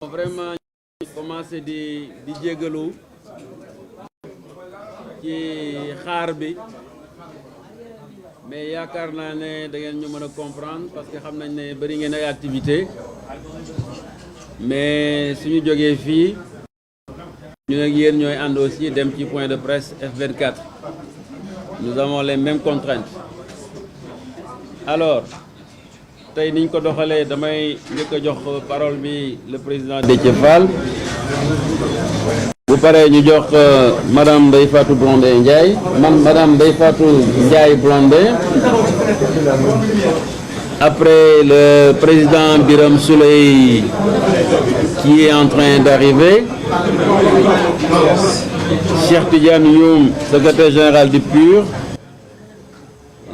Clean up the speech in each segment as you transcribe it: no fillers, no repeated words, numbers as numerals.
Vraiment commencé di jégalu ci xaar bi mais yaakaar naa ne da ngeen ñu mën a comprendre parce que xam nañ ne bari ngeen ay activité mais suñu jógee fii ñu ak yéen ñooy ànd aussi dem ci point de presse F24 nous avons les mêmes contraintes alors tey niñ ko doxalee damay njëkk a jox parole bi le président Déthié Fall bu paree ñu jox madame Ndeye Fatou Blondin Ndiaye madame Ndeye Fatou Ndiaye Blondin après le président Birame Souleye qui est en train d'arriver, Cheikh Tidiane Youm, secrétaire général du PUR,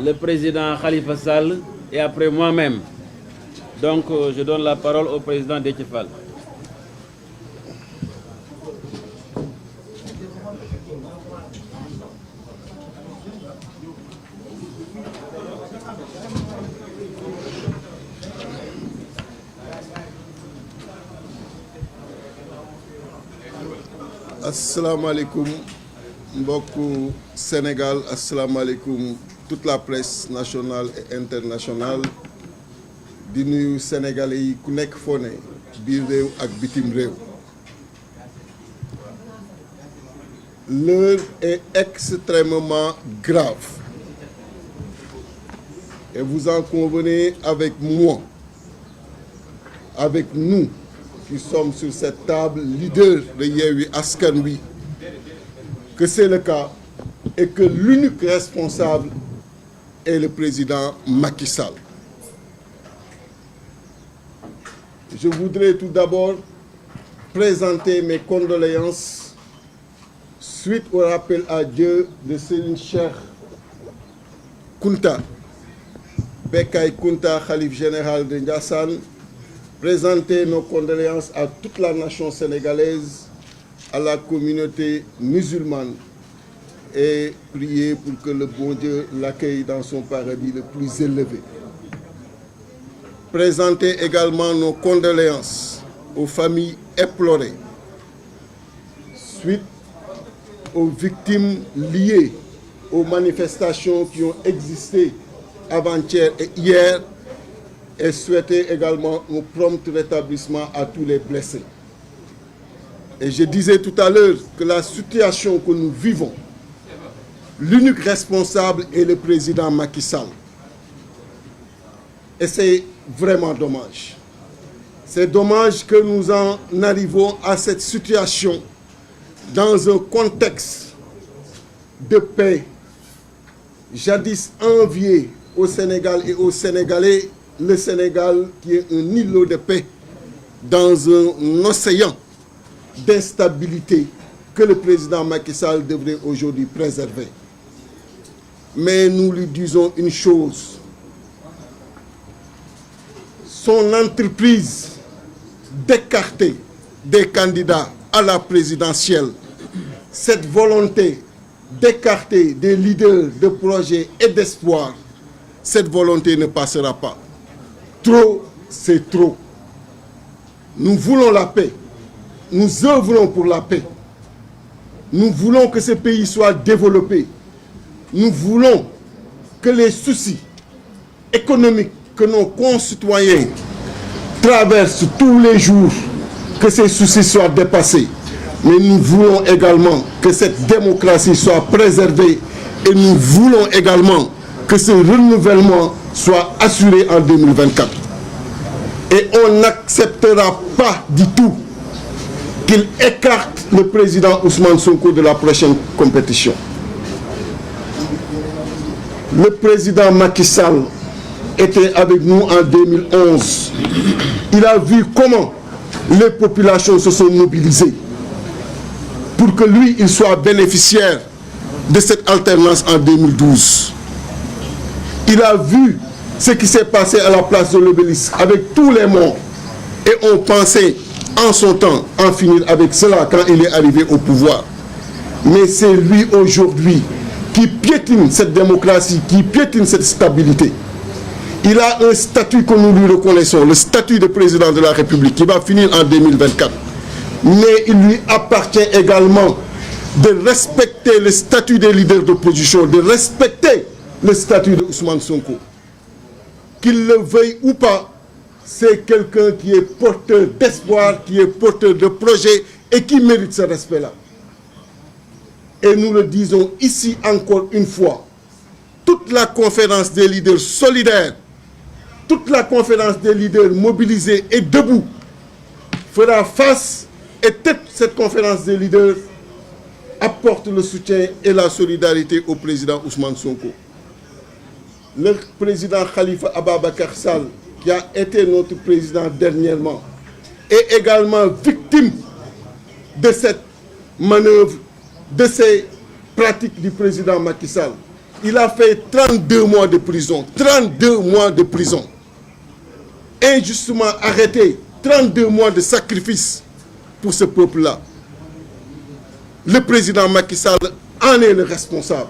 le président Khalifa Sall et après moi-même. Donc je donne la parole au président Déthié Fall. Asalaamaaleykum mbokku Sénégal, asalaamaaleykum toute la presse nationale et internationale di nuyu sénégalais yi ku nekk foo ne biir réew ak bitim réew. L'heure est extrêmement grave et vous en convenez avec moi, avec nous qui sommes sur cette table, leader de Yewwi Askan Wi, que c'est le cas et que l'unique responsable est le président Macky Sall. Je voudrais tout d'abord présenter mes condoléances suite au rappel à Dieu de Serigne Cheikh Kounta, Bekay Kounta, khalife général de Ndiassane. Présenter nos condoléances à toute la nation sénégalaise, à la communauté musulmane et prier pour que le bon Dieu l'accueille dans son paradis le plus élevé. Présenter également nos condoléances aux familles éplorées suite aux victimes liées aux manifestations qui ont existé avant-hier et hier, et souhaiter également un prompt rétablissement à tous les blessés. Et je disais tout à l'heure que la situation que nous vivons, l'unique responsable est le président Macky Sall. Et c'est vraiment dommage. C'est dommage que nous en arrivons à cette situation dans un contexte de paix, jadis envié au Sénégal et aux Sénégalais, le Sénégal qui est un îlot de paix dans un océan d'instabilité que le président Macky Sall devrait aujourd'hui préserver. Mais nous lui disons une chose, son entreprise d'écarter des candidats à la présidentielle, cette volonté d'écarter des leaders de projets et d'espoir, cette volonté ne passera pas. Trop, c'est trop. Nous voulons la paix. Nous œuvrons pour la paix. Nous voulons que ce pays soit développé. Nous voulons que les soucis économiques que nos concitoyens traversent tous les jours, que ces soucis soient dépassés. Mais nous voulons également que cette démocratie soit préservée et nous voulons également que ce renouvellement soit assuré en 2024. Et on n'acceptera pas du tout qu'il écarte le président Ousmane Sonko de la prochaine compétition. Le président Macky Sall était avec nous en 2011. Il a vu comment les populations se sont mobilisées pour que lui, il soit bénéficiaire de cette alternance en 2012. Il a vu ce qui s'est passé à la place de l'Obélisque avec tous les morts. Et on pensait en son temps en finir avec cela quand il est arrivé au pouvoir. Mais c'est lui aujourd'hui qui piétine cette démocratie, qui piétine cette stabilité. Il a un statut que nous lui reconnaissons, le statut de président de la République, qui va finir en 2024. Mais il lui appartient également de respecter le statut des leaders d'opposition, de respecter le statut de Ousmane Sonko. Qu'il le veuille ou pas, c'est quelqu'un qui est porteur d'espoir, qui est porteur de projet et qui mérite ce respect-là. Et nous le disons ici encore une fois, toute la conférence des leaders solidaires, toute la conférence des leaders mobilisés et debout fera face, et toute cette conférence des leaders apporte le soutien et la solidarité au président Ousmane Sonko. Le président Khalifa Ababakar Sall, qui a été notre président dernièrement, est également victime de cette manœuvre, de ces pratiques du président Macky Sall. Il a fait 32 mois de prison, 32 mois de prison. Injustement arrêté, 32 mois de sacrifice pour ce peuple-là. Le président Macky Sall en est le responsable.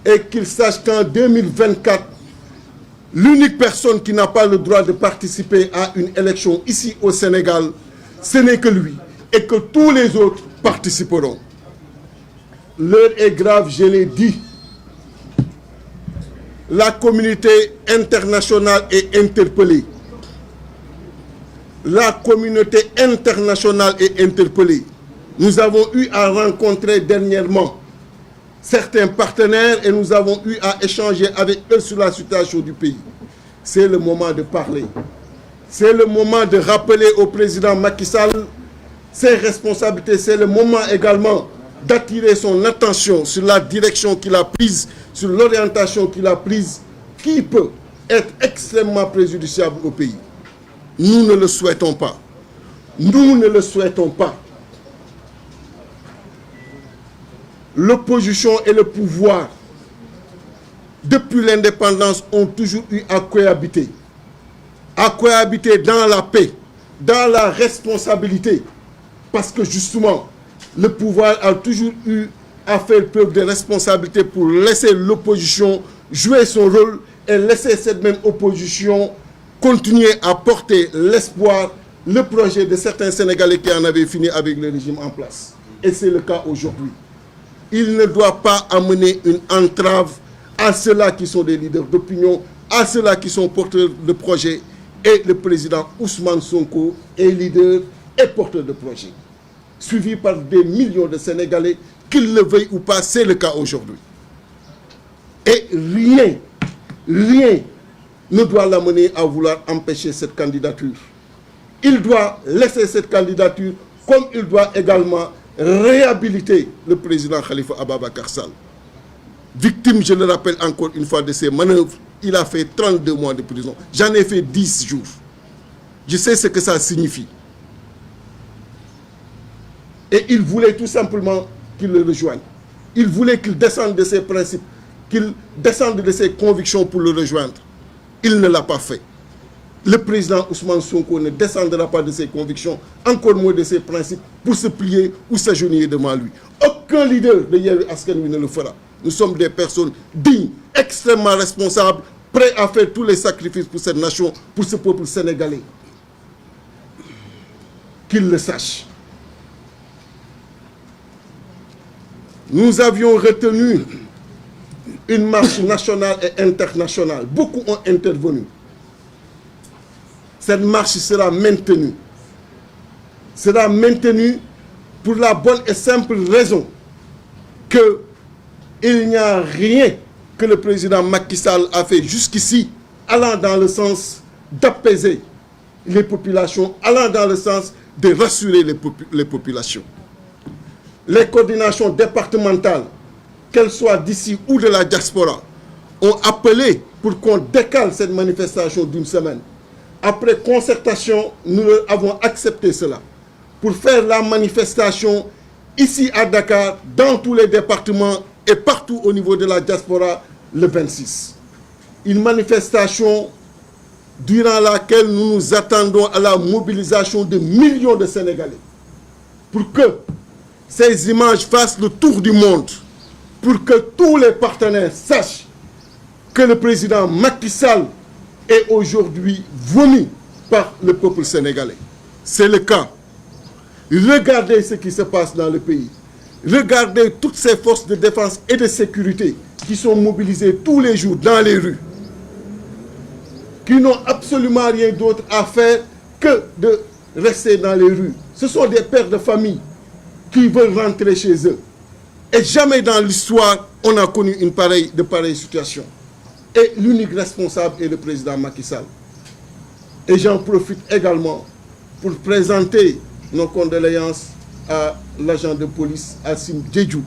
Et qu'il sache qu'en 2024, l'unique personne qui n'a pas le droit de participer à une élection ici au Sénégal, ce n'est que lui. Et que tous les autres participeront. L'heure est grave, je l'ai dit. La communauté internationale est interpellée. La communauté internationale est interpellée. Nous avons eu à rencontrer dernièrement certains partenaires et nous avons eu à échanger avec eux sur la situation du pays. C'est le moment de parler. C'est le moment de rappeler au président Macky Sall ses responsabilités. C'est le moment également d'attirer son attention sur la direction qu'il a prise, sur l'orientation qu'il a prise, qui peut être extrêmement préjudiciable au pays. Nous ne le souhaitons pas. Nous ne le souhaitons pas. L'opposition et le pouvoir, depuis l'indépendance, ont toujours eu à cohabiter. À cohabiter dans la paix, dans la responsabilité. Parce que justement, le pouvoir a toujours eu à faire preuve de responsabilité pour laisser l'opposition jouer son rôle et laisser cette même opposition continuer à porter l'espoir, le projet de certains Sénégalais qui en avaient fini avec le régime en place. Et c'est le cas aujourd'hui. Il ne doit pas amener une entrave à ceux-là qui sont des leaders d'opinion, à ceux-là qui sont porteurs de projets. Et le président Ousmane Sonko est leader et porteur de projets, suivi par des millions de Sénégalais, qu'ils le veuillent ou pas, c'est le cas aujourd'hui. Et rien ne doit l'amener à vouloir empêcher cette candidature. Il doit laisser cette candidature, comme il doit également réhabiliter le président Khalifa Ababakar Sall. Victime, je le rappelle encore une fois, de ces manœuvres, il a fait 32 mois de prison. J'en ai fait 10 jours. Je sais ce que ça signifie. Et il voulait tout simplement qu'il le rejoigne. Il voulait qu'il descende de ses principes, qu'il descende de ses convictions pour le rejoindre. Il ne l'a pas fait. Le président Ousmane Sonko ne descendra pas de ses convictions, encore moins de ses principes, pour se plier ou s'agenouiller devant lui. Aucun leader de Yewwi Askan Wi ne le fera. Nous sommes des personnes dignes, extrêmement responsables, prêts à faire tous les sacrifices pour cette nation, pour ce peuple sénégalais. Qu'il le sache. Nous avions retenu une marche nationale et internationale. Beaucoup ont intervenu. Cette marche sera maintenue. Sera maintenue pour la bonne et simple raison qu'il n'y a rien que le président Macky Sall a fait jusqu'ici allant dans le sens d'apaiser les populations, allant dans le sens de rassurer les populations. Les coordinations départementales, qu'elles soient d'ici ou de la diaspora, ont appelé pour qu'on décale cette manifestation d'une semaine. Après concertation, nous avons accepté cela pour faire la manifestation ici à Dakar, dans tous les départements et partout au niveau de la diaspora le 26. Une manifestation durant laquelle nous nous attendons à la mobilisation de millions de Sénégalais pour que ces images fassent le tour du monde, pour que tous les partenaires sachent que le président Macky Sall est aujourd'hui vomi par le peuple sénégalais. C'est le cas. Regardez ce qui se passe dans le pays. Regardez toutes ces forces de défense et de sécurité qui sont mobilisées tous les jours dans les rues, qui n'ont absolument rien d'autre à faire que de rester dans les rues. Ce sont des pères de famille qui veulent rentrer chez eux. Et jamais dans l'histoire, on a connu de pareille situation. Et l'unique responsable est le président Macky Sall. Et j'en profite également pour présenter nos condoléances à l'agent de police Assim Diédhiou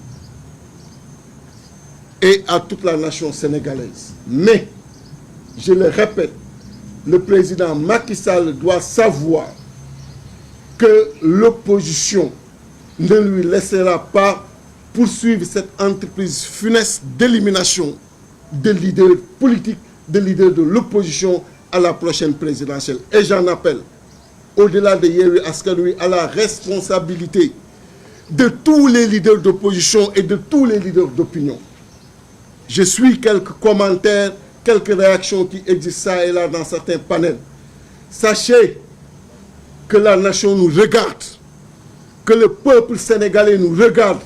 et à toute la nation sénégalaise. Mais, je le répète, le président Macky Sall doit savoir que l'opposition ne lui laissera pas poursuivre cette entreprise funeste d'élimination de leaders politiques, de leaders de l'opposition à la prochaine présidentielle. Et j'en appelle, au-delà de Yewwi Askan Wi, à la responsabilité de tous les leaders d'opposition et de tous les leaders d'opinion. Je suis quelques commentaires, quelques réactions qui existent ça et là dans certains panels. Sachez que la nation nous regarde, que le peuple sénégalais nous regarde.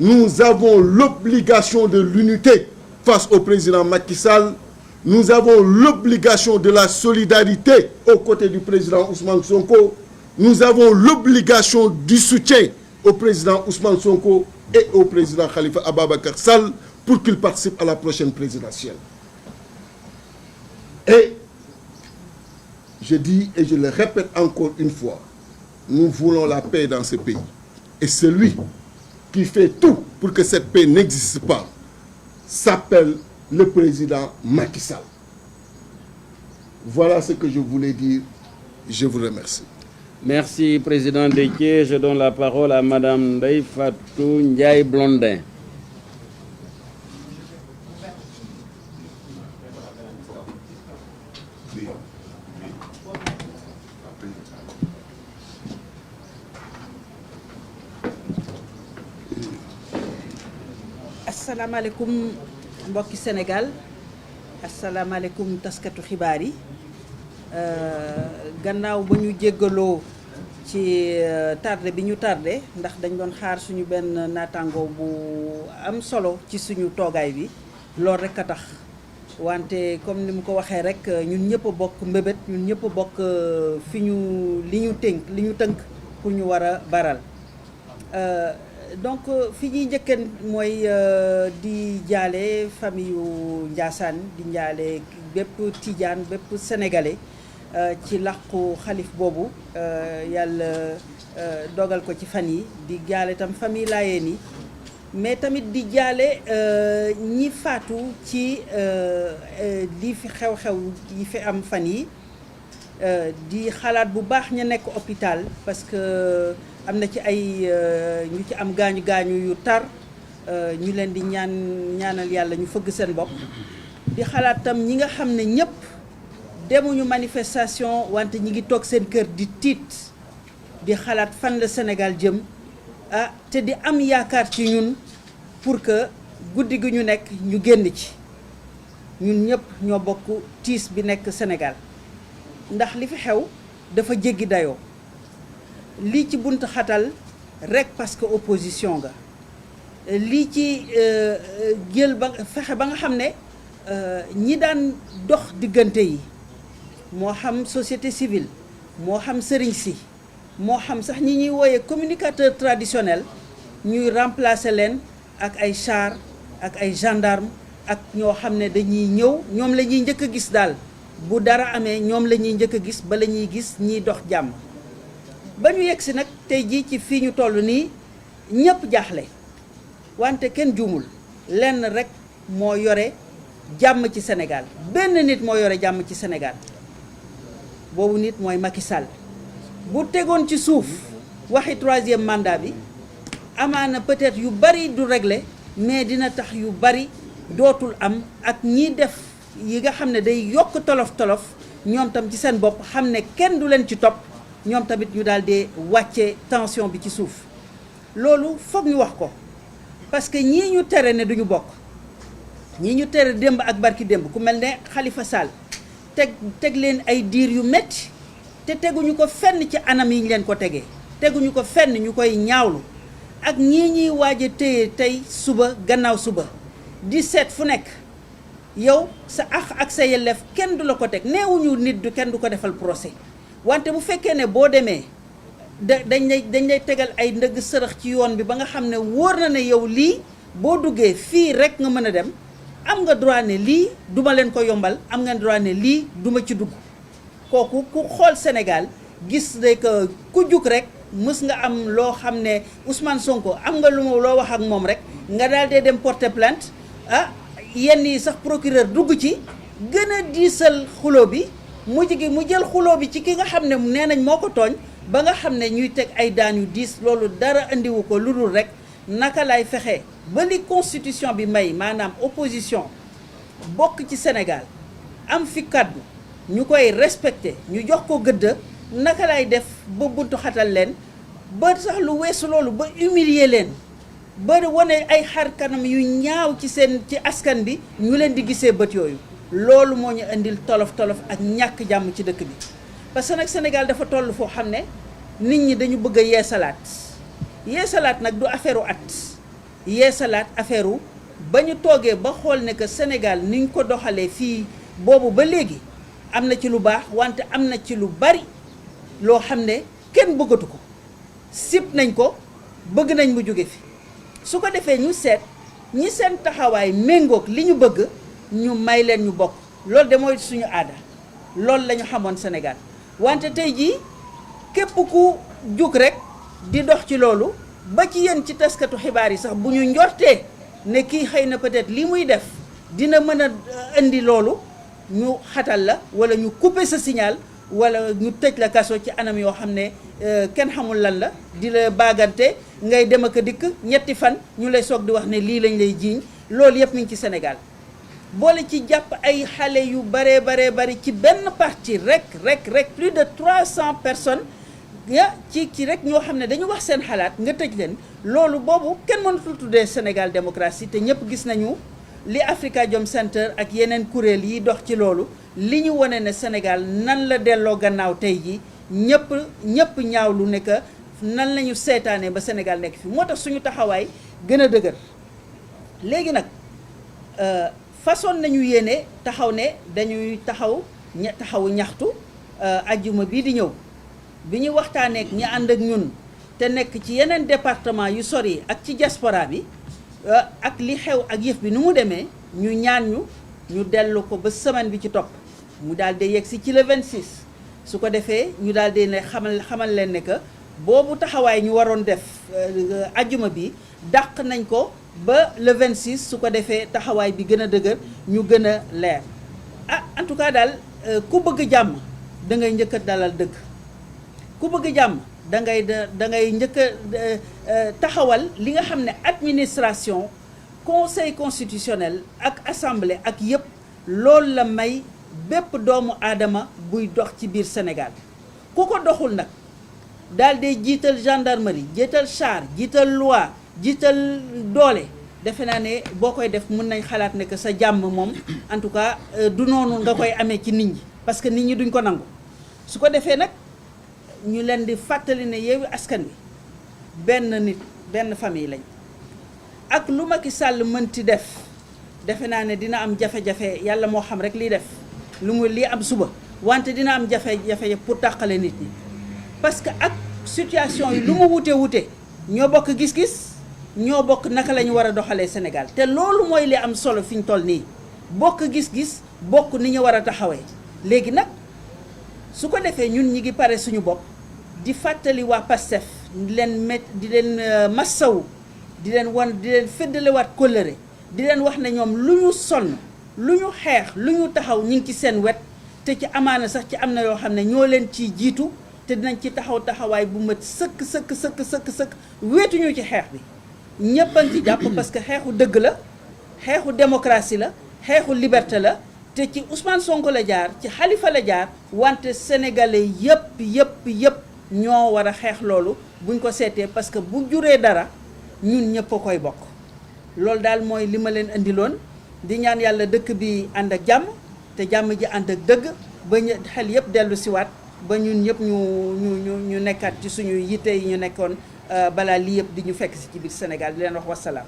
Nous avons l'obligation de l'unité face au président Macky Sall. Nous avons l'obligation de la solidarité aux côtés du président Ousmane Sonko. Nous avons l'obligation du soutien au président Ousmane Sonko et au président Khalifa Ababacar Sall pour qu'ils participent à la prochaine présidentielle. Et je dis et je le répète encore une fois, nous voulons la paix dans ce pays. Et celui qui fait tout pour que cette paix n'existe pas s'appelle le président Macky Sall. Voilà ce que je voulais dire. Je vous remercie. Merci, président Déthié. Je donne la parole à madame Ndeye Fatou Ndiaye Blondin. asalaamaaleykum mbokki Sénégal asalaamaaleykum taskatu xibaar yi gannaaw ba ñu jéggaloo ci tardé bi ñu tardé ndax dañ doon xaar suñu benn naataango bu am solo ci suñu toogaay bi loolu rek a tax wante comme ni mu ko waxee rek ñun ñëpp a bokk mbébét ñun ñëpp a bokk fi ñu li ñu tënk pour ñu war a baral donc fi ñuy njëkkeen mooy di jaale famille yu Ndiassane di jaale bépp Tidiane bépp sénégalais ci làqu xalif boobu yàlla dogal ko ci fan yi di jaale tam famille Laayeen yi mais tamit di jaale ñi faatu ci li fi xew-xew yi fi am fan yi di xalaat bu baax ña nekk hôpital parce que am na ci ay ñu ci am gaañu yu tar ñu leen di ñaanal yàlla ñu fëgg seen bopp di xalaat tam ñi nga xam ne ñëpp demuñu manifestation wante ñi ngi toog seen kër di tiit di xalaat fan la Sénégal jëm te di am yaakaar ci ñun pour que guddi gi ñu nekk ñu génn ci ñun ñëpp ñoo bokk tiis bi nekk Sénégal ndax li fi xew dafa jéggi dayoo lii ci bunt xatal rek parce que opposition nga lii ci jël ba fexe ba nga xam ne ñi daan dox diggante yi moo xam société civile moo xam sëriñ si moo xam sax ñi ñuy wooyee communicateur traditionnel ñuy remplacer leen ak ay char ak ay gendarme ak ñoo xam ne dañuy ñëw ñoom la ñuy njëkk a gis daal bu dara amee ñoom la ñuy njëkk a gis ba la ñuy gis ñiy dox jàmm ba ñu yegg si nag tey jii ci fii ñu toll nii ñëpp jaaxle wante kenn juumul lenn rek moo yore jàmm ci Sénégal benn nit moo yore jàmm ci Sénégal boobu nit mooy Macky Sall bu tegoon ci suuf waxi troisième mandat bi amaana peut-être yu bari du régler mais dina tax yu bari dootul am ak ñiy def yi nga xam ne day yokk tolof-tolof ñoom tam ci seen bopp xam ne kenn du leen ci topp ñoom tamit ñu daal di wàcce tension bi ci suuf loolu foog ñu wax ko parce que ñii ñu tere ne duñu bokk ñii ñu tere démb ak barki démb ku mel ne Khalifa Sall teg leen ay diir yu metti te teguñu ko fenn ci anam yi ñu leen ko tegee teguñu ko fenn ñu koy ñaawlu ak ñii ñuy waaj a téye tey suba gannaaw suba di seet fu nekk yow sa ak sa yelleef kenn du la ko teg neewuñu nit du kenn du ko defal procès wante bu fekkee ne boo demee dañ lay tegal ay ndëgg sërëx ci yoon bi ba nga xam ne wóor na ne yow lii boo duggee fii rek nga mën a dem am nga droit ne lii duma leen ko yombal am nga droit ne lii duma ci dugg kooku ku xool Sénégal gis ne que ku jug rek mës nga am loo xam ne Ousmane Sonko am nga loo wax ak moom rek nga daal dee dem porter plainte yenn yi sax procureur dugg ci gën a diisal xuloo bi mujj gi mu jël xuloo bi ci ki nga xam ne nee nañ moo ko tooñ ba nga xam ne ñuy teg ay daan yu diis loolu dara andiwu ko lu dul rek naka lay fexe ba li constitution bi may maanaam opposition bokk ci Sénégal am fi kàddu ñu koy respecté ñu jox ko gëdd naka lay def ba buntu xatal leen ba sax lu weesu loolu ba humilier leen ba wane ay xar kanam yu ñaaw ci askan bi ñu leen di gisee bët yooyu loolu moo ñu indil tolof ak ñàkk jàmm ci dëkk bi parce que nag Sénégal dafa toll foo xam ne nit ñi dañu bëgg a yeesalaat nag du affaire u at yeesalaat affaire u ba ñu toogee ba xool ne que Sénégal ni ñu ko doxalee fii boobu ba léegi am na ci lu baax wante am na ci lu bari loo xam ne kenn bëggatu ko sib nañ ko bëgg nañ mu jóge fi su ko defee ñu seet ñi seen taxawaay méngoog li ñu bëgg ñu may leen ñu bokk loolu de mooy suñu aada loolu la ñu xamoon Sénégal wante tey jii képp ku jug rek di dox ci loolu ba ci yéen ci taskatu xibaar yi sax bu ñu njortee ne kii xëy na peut-être li muy def dina mën a indi loolu ñu xatal la wala ñu couper sa signal wala ñu tëj la kaso ci anam yoo xam ne kenn xamul lan la di la baagante ngay dem ak a dikk ñetti fan ñu lay soog di wax ne lii lañ lay jiiñ loolu yëpp mi ngi ci Sénégal boole ci jàpp ay xale yu baree bari ci benn parti rek plus de 300 personnes ci rek ñoo xam ne dañu wax seen xalaat nga tëj leen loolu boobu kenn mënatul tuddee Sénégal démocratie te ñëpp gis nañu li Afrikajom Center ak yeneen kuréel yi dox ci loolu li ñu wane ne Sénégal nan la delloo gannaaw tey ji ñëpp ñaawlu ne que nan lañu seetaanee ba Sénégal nekk fi moo tax suñu taxawaay gën a dëgër léegi nag façon nañu yéene taxaw ne dañuy taxawu ñaxtu ajjuma bii di ñëw bi ñu waxtaaneek ñi ànd ak ñun te nekk ci yeneen département yu sori ak ci diaspora bi ak li xew ak yëf bi nu mu demee ñu ñaan ñu dellu ko ba semaine bi ci topp mu daal di yegg si ci le 26 su ko defee ñu daal di ne xamal leen ne que boobu taxawaay ñu waroon def ajjuma bi dàq nañ ko ba le 26 su ko defee taxawaay bi gën a dëgër ñu gën a leer en tout cas daal ku bëgg jàmm da ngay njëkk a dalal dëgg ku bëgg jàmm da ngay njëkk a taxawal li nga xam ne administration conseil constitutionnel ak assemblée ak yëpp loolu la may bépp doomu aadama buy dox ci biir Sénégal ku ko doxul nag daal di jiital gendarmerie jiital char jiital loi jiital doole defe naa ne boo koy def mën nañ xalaat ne que sa jàmm moom en tout cas du noonu nga koy amee ci nit ñi parce que nit ñi duñ ko nangu su ko defee nag ñu leen di fàttali ne Yewwi Askan Wi benn nit benn famille lañ ak lu Macky Sall mënti def defe naa ne dina am jafe-jafe yàlla moo xam rek liy def lii am suba wante dina am jafe-jafe pour tàqale nit ñi parce que ak situation yi lu mu wute ñoo bokk gis-gis ñoo bokk naka la ñu war a doxalee Sénégal te loolu mooy li am solo fi ñu toll nii bokk gis-gis bokk ni ñu war a taxawee léegi nag su ko defee ñun ñi ngi pare suñu bopp di fàttali waa PASTEF di leen massawu di leen feddalewaat kóllëre di leen wax ne ñoom lu ñu sonn lu ñu xeex lu ñu taxaw ñu ngi ci seen wet te ci amaana sax ci am na yoo xam ne ñoo leen ciy jiitu te dinañ ci taxawaay bu mat sëkk wéetuñu ci xeex bi ñëpp a ngi ci jàpp parce que xeexu dëgg la xeexu démocratie la xeexu liberté la te ci Ousmane Sonko la jaar ci Khalifa la jaar wante sénégalais yëpp ñoo war a xeex loolu buñ ko seetee parce que bu juree dara ñun ñëpp a koy bokk loolu daal mooy li ma leen indiloon di ñaan yàlla dëkk bi ànd ak jàmm te jàmm ji ànd ak dëgg ba xel yëpp dellu siwaat ba ñun ñëpp ñu nekkaat ci suñu yitte yi ñu nekkoon balaa lii yëpp di ñu fekk si ci biir Sénégal di leen wax wasalaam.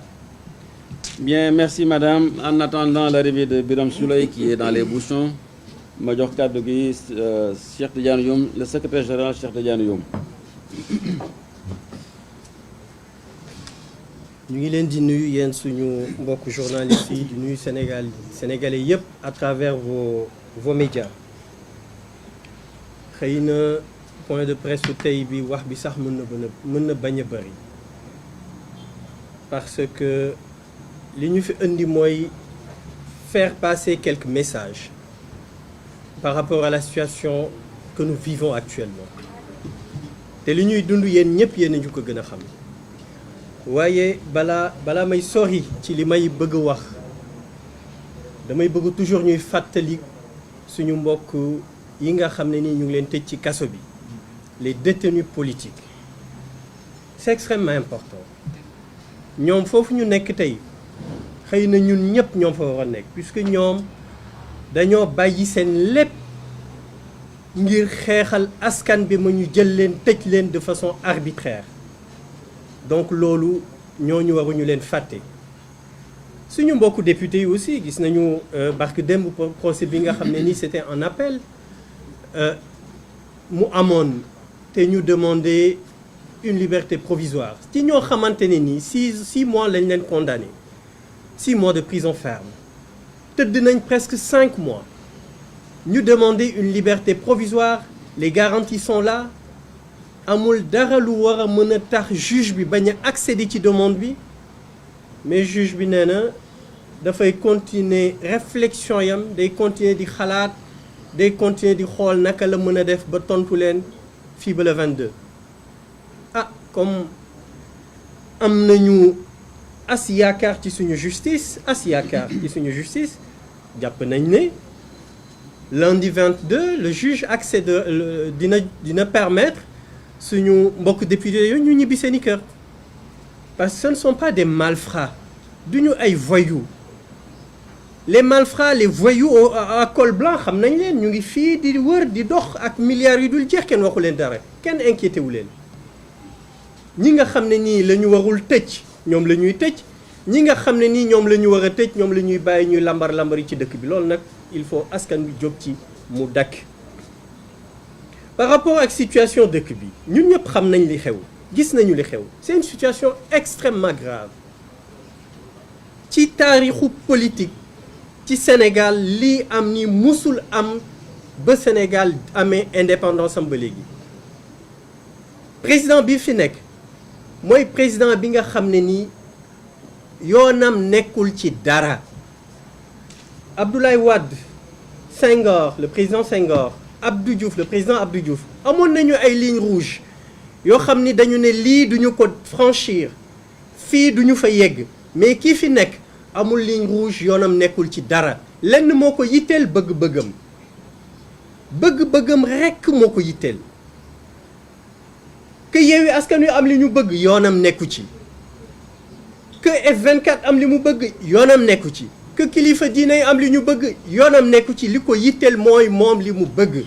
Bien, merci madame. En attendant l'arrivée de Birame Souleye qui est dans les bouchons, ma jox kàddu gi Cheikh Tidiane Youm, le secrétaire général Cheikh Tidiane Youm. ñu ngi leen di nuyu yéen suñu mbokk journalistes yi di nuyu sénégalais yëpp à travers vos médias. xëy na point de presse su tey bi wax bi sax mën na bañ a bëri parce que li ñu fi indi mooy faire passer quelques messages par rapport à la situation que nous vivons actuellement te li ñuy dund yéen ñëpp yéen ñu ko gën a xam waaye balaa may sori ci li may bëgg wax damay bëgg toujours ñuy fàttali suñu mbokk yi nga xam ne nii ñu ngi leen tëj ci kaso bi les détenus politiques c'est extrêmement important ñoom foofu ñu nekk tey xëy na ñun ñëpp ñoom fa war a nekk puisque ñoom dañoo bàyyi seen lépp ngir xeexal askan bi ma ñu jël leen tëj leen de façon arbitraire donc loolu ñooñu waruñu leen fàtte suñu mbokku député yi aussi gis nañu barke démb procès bi nga xam ne nii c'était en appel mu amoon te ñu demander une liberté provisoire ci ñoo xamante ne nii 6 mois lañ leen condamné 6 mois de prison ferme tëdd nañ presque 5 mois ñu demander une liberté provisoire les garanties sont là amul dara lu war a mën a tax juge bi bañ a accéder ci demande bi mais juge bi nee na dafay continuer réflexion yam day continuer di xalaat day continuer di xool naka la mën a def ba tontu leen fii ba le 22 comme am nañu as yaakaar ci suñu justice jàpp nañ ne lundi 22 le juge accède dina permettre suñu mbokk député yooyu ñu ñibbi seeni kër parce que ce ne sont pas des malfrats duñu ay voyous les malfrats les voyous à col blanc xam nañ leen ñu ngi fii di wër di dox ak milliards yu dul jeex kenn waxu leen dara kenn inquiété wu leen ñi nga xam ne nii la ñu warul tëj ñoom la ñuy tëj ñi nga xam ne nii ñoom la ñu war a tëj ñoom la ñuy bàyyi ñuy lambar yi ci dëkk bi loolu nag il faut askan bi jóg ci mu dakk par rapport ak situation dëkk bi ñun ñëpp xam nañ li xew gis nañu li xew c'est une situation extrêmement grave ci taarixu politique ci Sénégal lii am ni musul am ba Sénégal amee indépendance am ba léegi président bi fi nekk mooy président bi nga xam ne nii yoonam nekkul ci dara Abdoulaye Wade Senghor le président Senghor Abdou Diouf le président Abdou Diouf amoon nañu ay lignes rouges yoo xam ni dañu ne lii duñu ko franchir fii duñu fa yegg mais kii fi nekk amul ligne rouge yoonam nekkul ci dara lenn moo ko yitteel bëgg-bëggam rekk moo ko yitteel que Yewwi Askan Wi am li ñu bëgg yoonam nekku ci que F24 am li mu bëgg yoonam nekku ci que kilifa diine yi am li ñu bëgg yoonam nekku ci li ko yitteel mooy moom li mu bëgg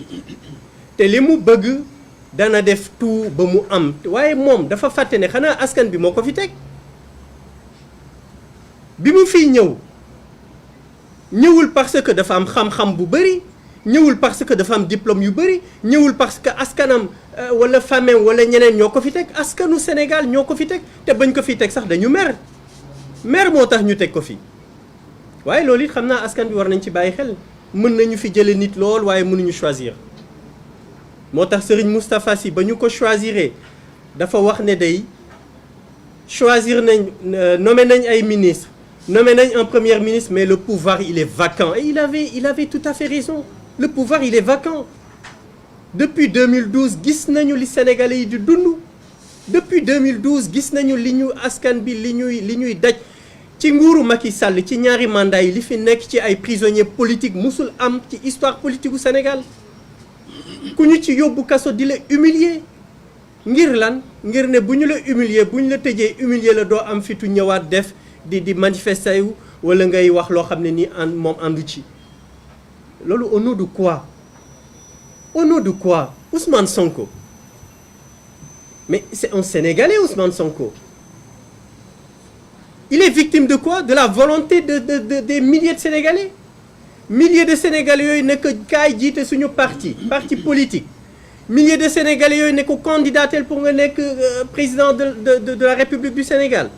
te li mu bëgg dana def tout ba mu am waaye moom dafa fàtte ne xanaa askan bi moo ko fi teg bi mu fiy ñëwul parce que dafa am xam-xam bu bëri ñëwul parce que dafa am diplôme yu bëri ñëwul parce que askanam wala famem wala ñeneen ñoo ko fi teg askanu Sénégal ñoo ko fi teg te bañ ko fi teg sax dañu mer moo tax ñu teg ko fi waaye loolu it xam naa askan bi war nañ ci bàyyi xel mën nañu fi jële nit lool waaye mënuñu choisir moo tax Serigne Moustapha Sy ba ñu ko choisiré dafa wax ne day choisir nañ nommé nañ ay ministre nommé nañ un premier ministre mais le pouvoir il est vacant et il avait tout à fait raison le pouvoir il est vacant depuis 2012 gis nañu li Sénégalais yi di dund depuis 2012 gis nañu li ñu askan bi li ñuy daj ci nguuru Macky Sall ci ñaari mandat yi li fi nekk ci ay prisonniers politiques musul am ci histoire politique u Sénégal ku ñu ci yóbbu kaso di la humilier ngir lan ngir ne bu ñu la humilier bu ñu la tëjee humilier la doo am fitu ñëwaat def di manifester wu wala ngay wax loo xam ne nii moom àndu ci loolu au nom de quoi? Au nom de quoi? Ousmane Sonko. Mais c'est un Sénégalais, Ousmane Sonko. Il est victime de quoi? De la volonté des milliers de Sénégalais. Milliers de Sénégalais yooyu nekk kaay jiite suñu parti politique. Milliers de Sénégalais yooyu nekk candidatel pour nga nekk président de la République du Sénégal.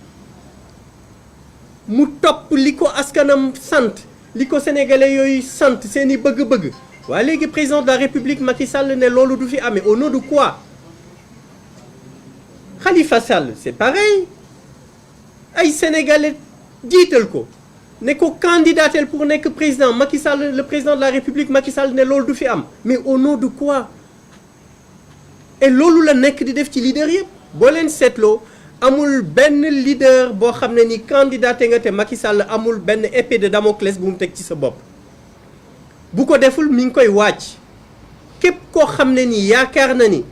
mu topp li ko askanam sant li ko Sénégalais yooyu sant seeni bëgg-bëgg. waaye léegi président de la République Macky Sall ne loolu du fi amee au nom de quoi? Khalifa Sall c'est pareil ay Sénégalais jiital ko ne ko candidatel pour nekk président Macky Sall le président de la République Macky Sall ne loolu du fi am mais au nom de quoi? et loolu la nekk di def ci leader yëpp boo leen seetloo amul benn leader boo xam ne ni candidaté nga te Macky Sall amul benn épée de Damoclès bu mu teg ci sa bopp. bu ko deful mi ngi koy wàcc képp koo xam ne ni yaakaar na ni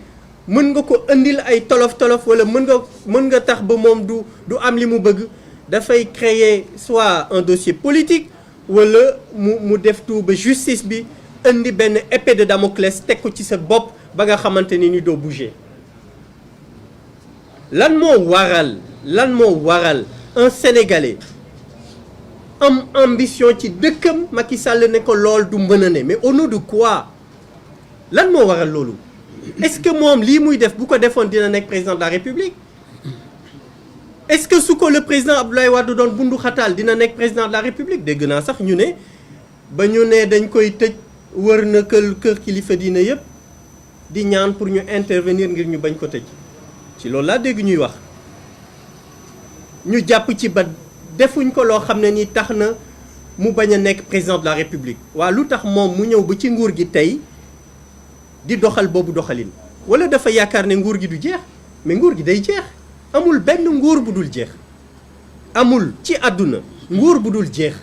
mën nga ko indil ay tolof-tolof wala mën nga tax ba moom du am li mu bëgg dafay créer soit un dossier politique wala mu def tout ba justice bi indi benn épée de Damoclès teg ko ci sa bopp ba nga xamante ni doo bouger. lan moo waral un Sénégalais am ambition ci dëkkam Macky Sall ne ko lool du mën a ne mais au nom de quoi? lan moo waral loolu? est-ce que moom lii muy def bu ko defoon dina nekk président de la République? est-ce que su ko le président Abdoulaye Wade doon bundu xataal dina nekk président de la République? dégg naa sax ñu ne ba ñu ne dañ koy tëj wër na kër kilifa diine yëpp di ñaan pour ñu intervenir ngir ñu bañ ko tëj ci loolu laa dégg ñuy wax ñu jàpp ci ba defuñ ko loo xam ne ni tax na mu bañ a nekk président de la République. waa lu tax moom mu ñëw ba ci nguur gi tey di doxal boobu doxalin wala dafa yaakaar ne nguur gi du jeex mais nguur gi day jeex amul benn nguur bu dul jeex amul ci àdduna nguur bu dul jeex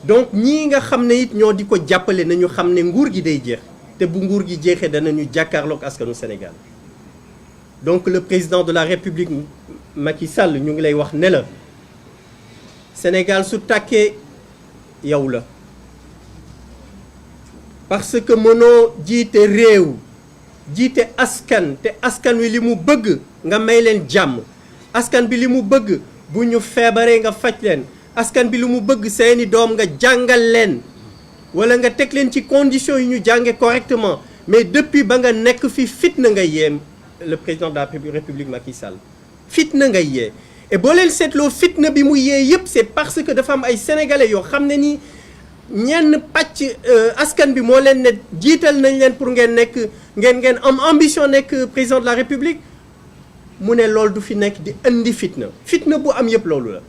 donc ñii nga xam ne it ñoo di ko jàppale nañu xam ne nguur gi day jeex te bu nguur gi jeexee danañu jàkkaarloog askanu Sénégal donc le président de la République Macky Sall ñu ngi lay wax ne la Sénégal su tàkkee yow la parce que mënoo jiite réew jiite askan te askan wi li mu bëgg nga may leen jàmm askan bi li mu bëgg bu ñu feebaree nga faj leen askan bi li mu bëgg seeni doom nga jàngal leen wala nga teg leen ci conditions yi ñu jànge correctement mais depuis ba nga nekk fi fitna nga yee le président de la République Macky Sall fitna nga yee et boo leen seetloo fitna bi mu yee yëpp c'est parce que dafa am ay sénégalais yoo xam ne ni ñenn pàcc askan bi moo leen ne jiital nañ leen pour ngeen nekk ngeen am ambition nekk président de la République mu ne loolu du fi nekk di indi fitna bu am yëpp loolu la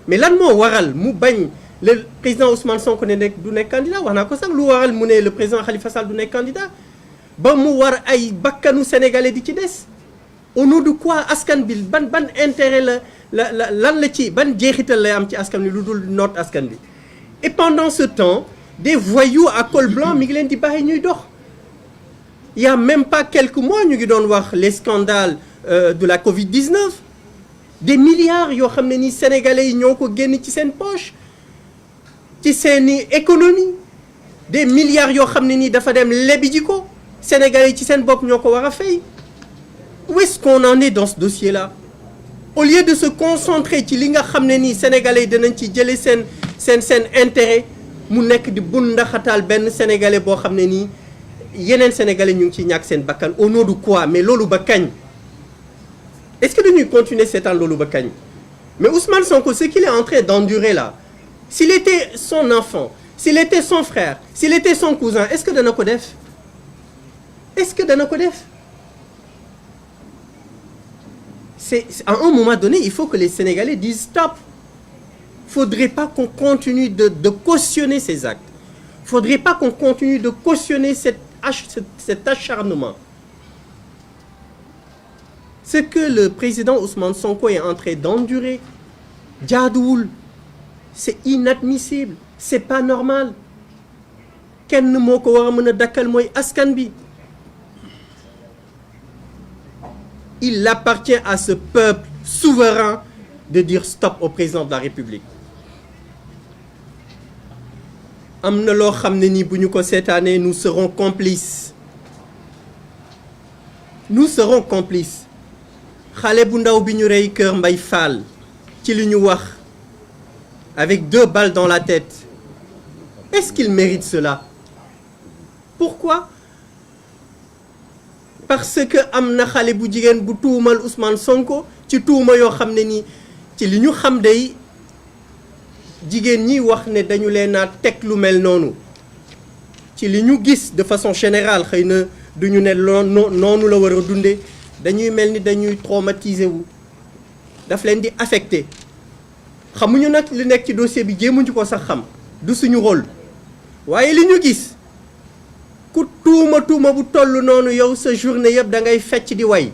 mais lan moo waral mu bañ le président Ousmane Sonko ne nekk du nekk candidat wax naa ko sax lu waral mu ne le président Khalifa Sall du nekk candidat ba mu war ay bakkanu sénégalais di ci des au nom de quoi askan bi ban intérêt lan la ci ban jeexital lay am ci askan bi lu dul noot askan bi et pendant ce temps des voyous à col blanc mi ngi leen di bàyyi ñuy dox il y a même pas quelques mois ñu ngi doon wax les scandales de la Covid-19 des milliards yoo xam ne ni sénégalais yi ñoo ko génn ci seen poche ci seeni économie des milliards yoo xam ne nii dafa dem lebi ji ko sénégalais yi ci seen bopp ñoo ko war a fay où est-ce qu'on en est dans ce dossier-là au lieu de se concentrer ci li nga xam ne nii sénégalais yi danañ ci jëlee seen intérêt mu nekk di bundaxataal benn sénégalais boo xam ne nii yeneen sénégalais ñu ngi ciy ñàkk seen bakkan au nom de quoi mais loolu ba kañ est-ce que dañuy continuer seetaan loolu ba kañ mais Ousmane Sonko ce qu'il est en train d'endurer là s'il était son enfant s'il était son frère s'il était son cousin est-ce que dana ko def c'est à un moment donné il faut que les Sénégalais disent stop. Faudrait pas qu'on continue de cautionner ces actes. Faudrait pas qu'on continue de cautionner cet acharnement. Ce que le président Ousmane Sonko est en train d'endurer, jaaduwul, c'est inadmissible, c'est pas normal. Kenn moo ko war a mën a dakkal mooy askan bi. Il appartient à ce peuple souverain de dire stop au président de la République. am na loo xam ne ni bu ñu ko seetaanee nous serons complices xale bu ndaw bi ñu rey Kër Mbay Fall ci li ñu wax avec 2 balles dans la tête est-ce qu'il mérite cela? Pourquoi? Parce que am na xale bu jigéen bu tuumal Ousmane Sonko ci tuuma yoo xam ne nii ci li ñu xam day jigéen ñi wax ne dañu leen a teg lu mel noonu ci li ñu gis de façon générale xëy na duñu ne noonu la war a dundee dañuy mel ni dañuy traumatiser wu daf leen di affecté xamuñu nag li nekk ci dossier bi jéemuñu ko sax xam du suñu rôle waaye li ñu gis ku tuuma bu toll noonu yow sa journée yëpp da ngay fecc di way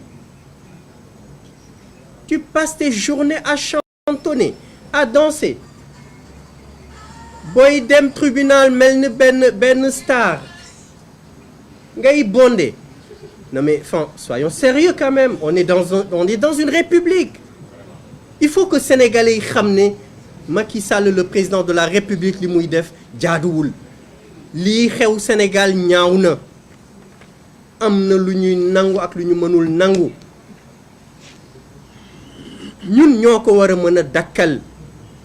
tu passes tes journées à chantonner à danser booy dem tribunal mel ni benn star ngay bondé non mais enfin soyons sérieux quand même on est dans une république il faut que sénégalais yi xam ne Macky Sall le président de la république li muy def jaaduwul lii xew Sénégal ñaaw na am na lu ñuy nangu ak lu ñu mënul nangu ñun ñoo ko war a mën a dakkal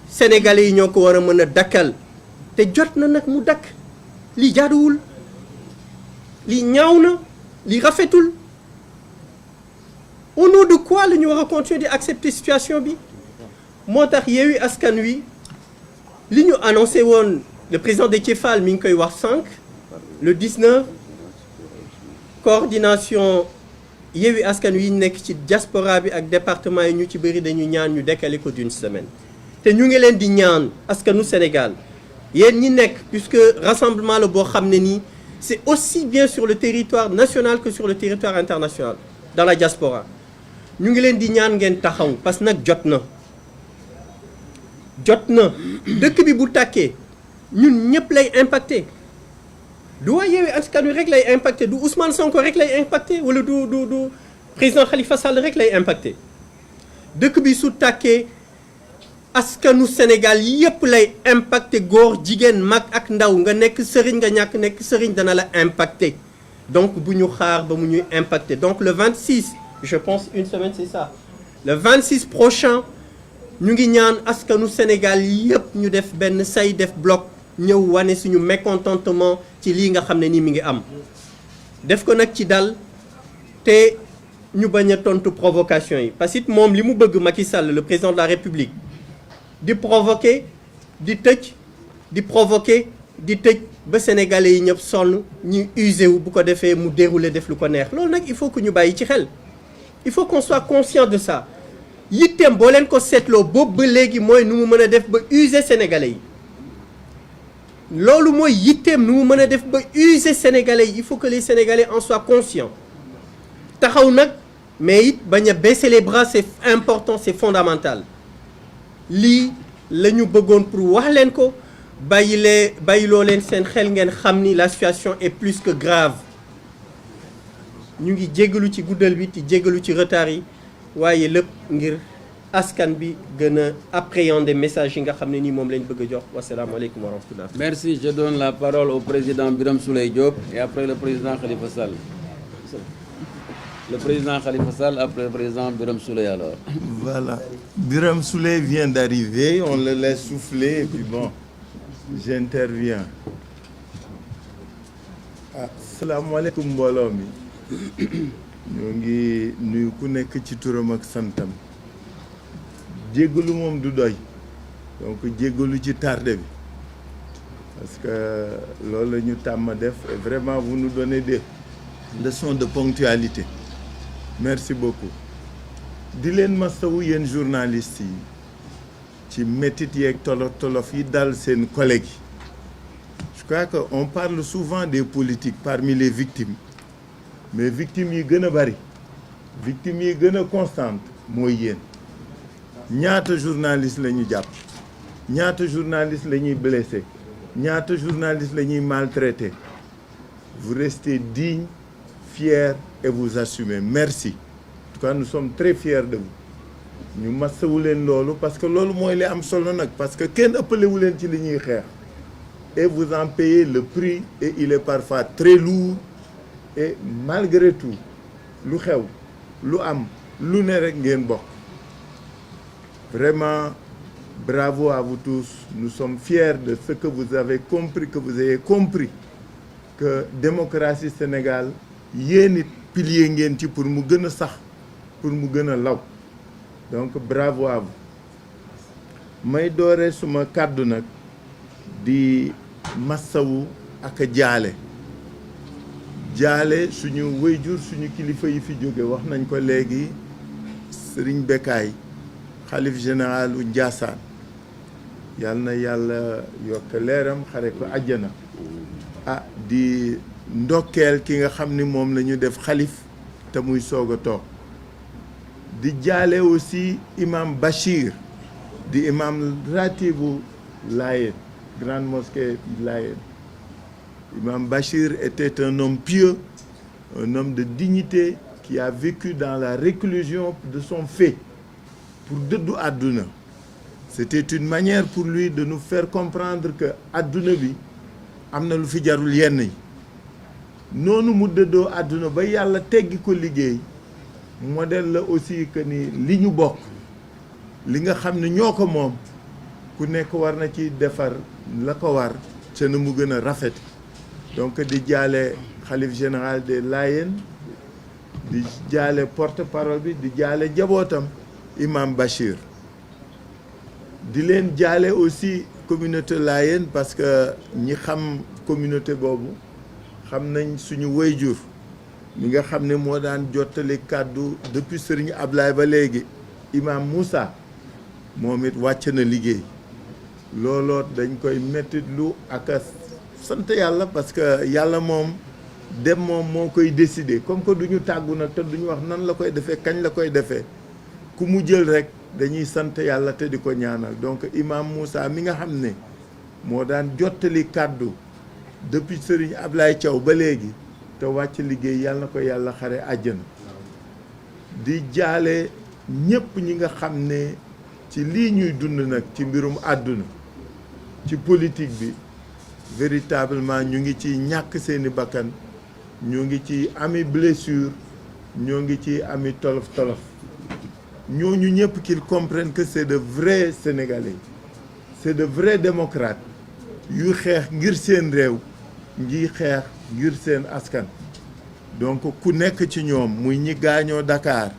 sénégalais yi ñoo ko war a mën a dakkal te jot na nag mu dakk lii jaaduwul lii ñaaw na lii rafetul au nom de quoi la ñu war a continuer di accepter situation bi moo tax Yewwi Askan Wi li ñu annoncé woon le président Déthié Fall mi ngi koy wax sànq le 19 coordination Yewwi Askan Wi nekk ci diaspora bi ak département yi ñu ci bëri dañu ñaan ñu décaler ko d'une semaine te ñu ngi leen di ñaan askanu Sénégal yéen ñi nekk puisque rassemblement la boo xam ne nii c'est aussi bien sur le territoire national que sur le territoire international dans la diaspora ñu ngi leen di ñaan ngeen taxaw parce que nag jot na dëkk bi bu tàkkee ñun ñëpp lay impacté du waa Yewwi Askan Wi rek lay impacté du Ousmane Sonko rek lay impacté wala du président Khalifa Sall rek lay impacté dëkk bi su tàkkee askanu Sénégal yëpp lay impacté góor jigéen mag ak ndaw nga nekk sëriñ nga ñàkk nekk sëriñ dana la impacté donc bu ñu xaar ba mu ñuy impacté donc le 26 je pense une semaine c'est ça le 26 prochain ñu ngi ñaan askanu Sénégal yëpp ñu def benn say def bloc ñëw wane suñu mécontentement ci lii nga xam ne nii mi ngi am def ko nag ci dal te ñu bañ a tontu provocation yi parce que moom li mu bëgg Macky Sall le président de la République di provoquer di tëj di provoquer di tëj ba sénégalais yi ñëpp sonn ñu usé wu bu ko defee mu dérouler def lu ko neex loolu nag il faut que ñu bàyyi ci xel il faut qu'on soit conscient de ça yitteem boo leen ko seetloo boobu ba léegi mooy nu mu mën a def ba user sénégalais yi loolu mooy yitteem nu mu mën a def ba user sénégalais yi il faut que les sénégalais en soient conscients taxaw nag mais it bañ a baisser les bras c'est important c'est fondamental lii la ñu bëggoon pour wax leen ko bàyyiloo leen seen xel ngeen xam ni la situation est plus que grave ñu ngi jéggalu ci guddal bi ci jéggalu ci retard yi waaye lépp ngir askan bi gën a appréhender message yi nga xam ne nii moom lañ bëgg a jox wasalaamaaleykum wa rahmatullah. Merci, je donne la parole au président Birame Souleye Diop et après le président Khalifa Sall. Le président Khalifa Sall après le président Birame Souleye alors. Voilà, Birame Souleye vient d'arriver, on le laisse souffler et puis bon, j'interviens. Asalaamaaleykum mbooloo mi. ñoo ngi nuyu ku nekk ci turam ak santam jéggalu moom du doy donc jéggalu ci tardé bi parce que loolu la ñu tàmm def et vraiment vous nous donnez des leçons de ponctualité merci beaucoup di leen masawu yéen journalistes yi ci métit yeeg tolof yi dal seen collègues yi je crois que on parle souvent des politiques parmi les victimes mais victimes yi gën a bari victimes yi gën a constante mooy yéen ñaata journaliste la ñu jàpp ñaata journaliste la ñuy blessé ñaata journaliste la ñuy maltraité vous restez digne fier et vous assumez merci en tout cas nous sommes très fiers de vous ñu masawu leen loolu parce que loolu mooy li am solo nag parce que kenn ëppalewu leen ci li ñuy xeex et vous en payez le prix et il est parfois très lourd et malgré tout lu xew lu am lu ne rek ngeen bokk. Vraiment bravo à vous tous, nous sommes fiers de ce que vous avez compris, que vous ayez compris que démocratie Sénégal yéen it pilier ngeen ci pour mu gën a sax pour mu gën a law, donc bravo à vous. may doore suma kàddu nag di massawu ak jaale suñu wayjur suñu kilifa yi fi jóge wax nañ ko léegi Serigne Bekkaay xalif général u Ndiassane yal na yàlla yokk leeram xare ko àjjana. Di ndokkeel ki nga xam ni moom la ñu def xalif te muy soog a toog di jaale aussi imam Bachir di imam ratibu Layène grande mosquée Layène. Imam Bachir était un homme pieux, un homme de dignité qui a vécu dans la réclusion de son fait pour dëddu àdduna. C'était une manière pour lui de nous faire comprendre que àdduna bi am na lu fi jarul yenn yi. Noonu mu dëddoo àdduna ba yàlla teggi ko liggéey modèle la aussi que ni li ñu bokk li nga xam ne ñoo ko moom ku nekk war na ci defar la ko war ca na mu gën a rafet. Donc di jaale xalif général des Layènes di jaale porte-parole bi di jaale jabootam imam Bachir di leen jaale aussi communauté Layène parce que ñi xam communauté boobu xam nañ suñu wayjur mi nga xam ne moo daan jottali kàddu depuis Serigne Ablaye ba léegi imam Moussa moom it wàcc na liggéey looloo dañ koy mettitlu ak sant yàlla parce que yàlla moom dem moom moo koy décider comme que duñu tàggu nag te duñu wax nan la koy defee kañ la koy defee ku mu jël rek dañuy sant yàlla te di ko ñaanal. Donc imam Moussa mi nga xam ne moo daan jottali kàddu depuis Serigne Ablaye Thiaw ba léegi te wàcc liggéey yàlla na ko yàlla xare àjjana. di jaale ñépp ñi nga xam ne ci lii ñuy dund nag ci mbirum àdduna ci politique bi véritablement ñu ngi ci ñàkk seeni bakkan ñu ngi ci ami blessure ñoo ngi ci ami tolof-tolof ñooñu ñëpp qu'ils comprennent que c'est de vrais Sénégalais c'est de vrais démocrates yu xeex ngir seen réew ngi xeex ngir seen askan. Donc ku nekk ci ñoom muy ñi gaañoo Dakar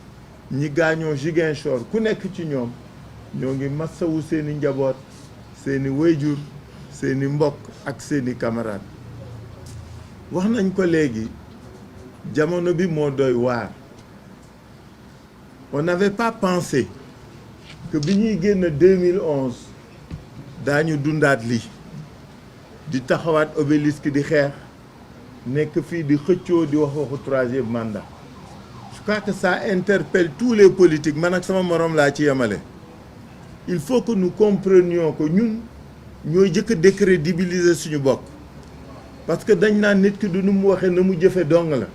ñi gaañoo Ziguinchor ku nekk ci ñoom ñoo ngi massawu seeni njaboot seeni wayjur seeni mbokk ak seeni camarades. wax nañ ko léegi jamono bi moo doy waar. On n'avait pas pensé que bi ñuy génn 2011 daañu dundaat lii di taxawaat obélisque di xeex nekk fii di xëccoo di wax waxu troisième mandat. Je crois que ça interpelle tous les politiques man ak sama morom laa ci yemale. Il faut que nous comprenions que ñun ñooy jëkk a décrédibiliser suñu bokk parce que dañ naan nit ki du nu mu waxee na mu jëfe dong la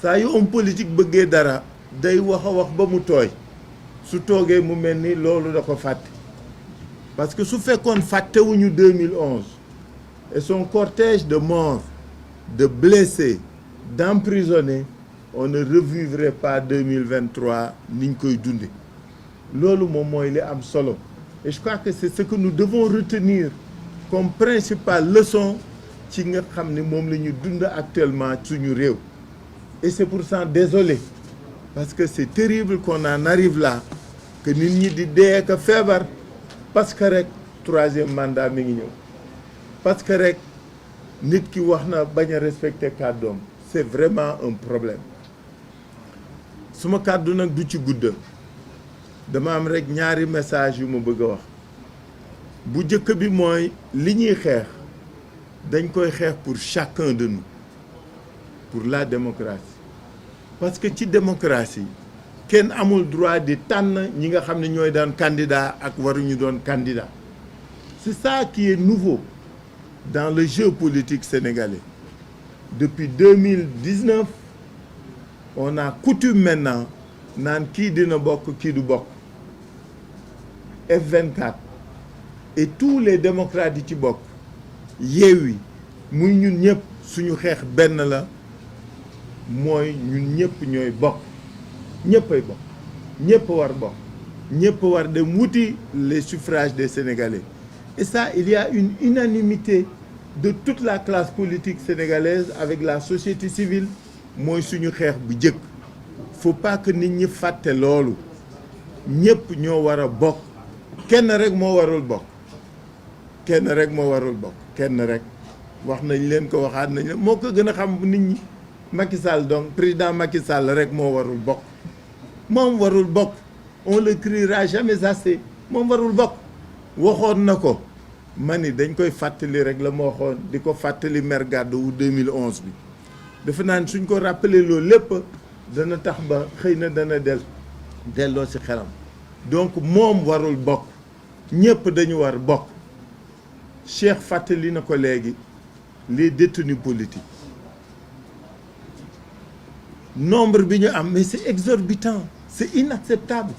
saa yu homme politique bëggee dara day wax a wax ba mu tooy su toogee mu mel ni loolu da ko fàtte parce que su fekkoon fàttewuñu 2011 et son cortège de morts de blessés d'emprisonnés on ne revivrait pas 2023 niñ koy dunde loolu moom mooy li am solo et je crois que c'est ce que nous devons retenir comme principale leçon ci nga xam ne moom la ñu dund actuellement suñu réew. Et c'est pour ça désolé parce que c'est terrible qu'on en arrive là que nit ñi di dee ka feebar parce que rek troisième mandat mi ngi ñëw parce que rek nit ki wax na bañ a respecter kàddoom c'est vraiment un problème. suma kàddu nag du ci guddal dama am rek ñaari message yu ma bëgg a wax bu njëkk bi mooy li ñuy xeex dañ koy xeex pour chacun de nous pour la démocratie parce que ci démocratie kenn amul droit di tànn ñi nga xam ne ñooy doon candidat ak waruñu doon candidat. C'est ça qui est nouveau dans le jeu politique sénégalais. Depuis 2019 on a coutume maintenant naan kii dina bokk kii du bokk. F24 et tous les démocrates yi ci bokk Yewwi muy ñun ñëpp suñu xeex benn la mooy ñun ñëpp ñooy bokk ñëppay bokk ñëpp war bokk ñëpp war dem wuti les suffrages des Sénégalais et ça il y a une unanimité de toute la classe politique sénégalaise avec la société civile mooy suñu xeex bu jëkk faut pas que nit ñi fàtte loolu ñëpp ñoo war a bokk kenn rek moo warul bokk kenn rek moo warul bokk kenn rek wax nañ leen ko waxaat nañ leen moo ko gën a xam nit ñi Macky Sall donc président Macky Sall rek moo warul bokk moom warul bokk on le criera jamais assez moom warul bokk waxoon na ko ma ni dañ koy fàttali rek la ma waxoon di ko fàttali maire Gadou wu 2011 bi dafa naan suñ ko rappelé loolu lépp dana tax ba xëy na dana delloo ci xelam donc moom warul bokk ñëpp dañu war bokk Cheikh fàttali na ko léegi les détenus politiques nombre bi ñu am mais c'est exorbitant c'est inacceptable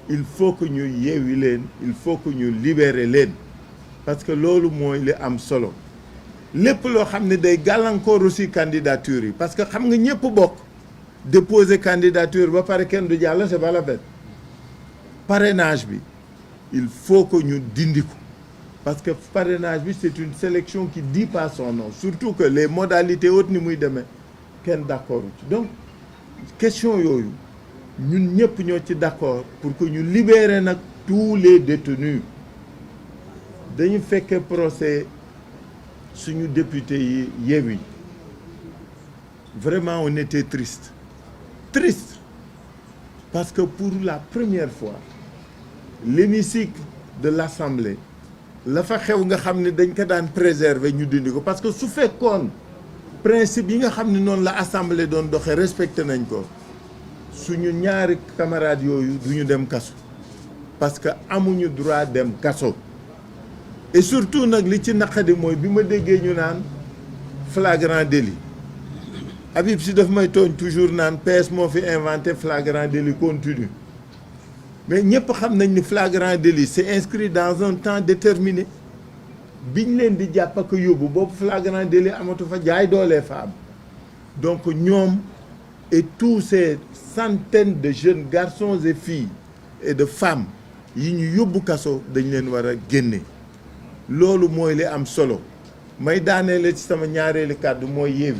il faut que ñu yeewi leen il faut que ñu libérer leen parce que loolu mooy li am solo lépp loo xam ne day gàllankoor aussi candidature yi parce que xam nga ñëpp bokk déposer candidature ba pare kenn du jàll c'est pas la peine parrainage bi il faut que ñu dindi ko parce que parrainage bi c'est une sélection qui dit pas son nom surtout que les modalités hautes ni muy demee kenn d'accord ci donc question yooyu ñun ñëpp ñoo ci d'accord pour que ñu libérer nag tous les détenus dañu fekkee procès suñu député yi Yewwi vraiment on était triste parce que pour la première fois l'hémicycle de l'Assemblée la fa xew nga xam ne dañ ko daan préserver ñu dindi ko parce que su fekkoon principe yi nga xam ne noonu la Assemblée doon doxee respecté nañ ko suñu ñaari camarades yooyu duñu dem kaso parce que amuñu droit dem kaso et surtout nag li ci naqadi mooy bi ma déggee ñu naan flagrant délit Habib Sy daf may tooñ toujours naan PS moo fi inventé flagrant délit continu mais ñëpp xam nañ ni flagrant délit c'est inscrit dans un temps déterminé biñ leen di jàpp ak yóbbu boobu flagrant délit amatu fa jaay doolee fa am donc ñoom et tous ces centaines de jeunes garçons et filles et de femmes yi ñu yóbbu kaso dañ leen war a génne loolu mooy li am solo may daaneele ci sama ñaareelu kàddu mooy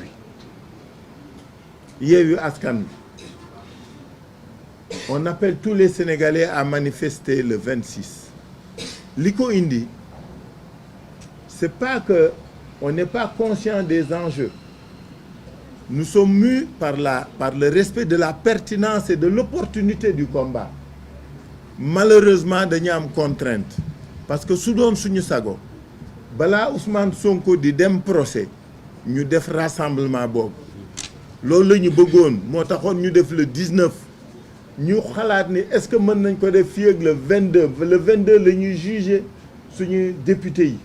Yewwi Askan Wi on appelle tous les Sénégalais à manifester le 26 li ko indi c'est pas que on n'est pas conscient des enjeux nous sommes mus par le respect de la pertinence et de l'opportunité du combat malheureusement dañu am contrainte parce que su doon suñu sago balaa Ousmane Sonko di dem procès ñu def rassemblement boobu loolu la ñu bëggoon moo taxoon ñu def le 19 ñu xalaat ni est-ce que mën nañ ko def fii ak le 22 la ñuy juger suñu député yi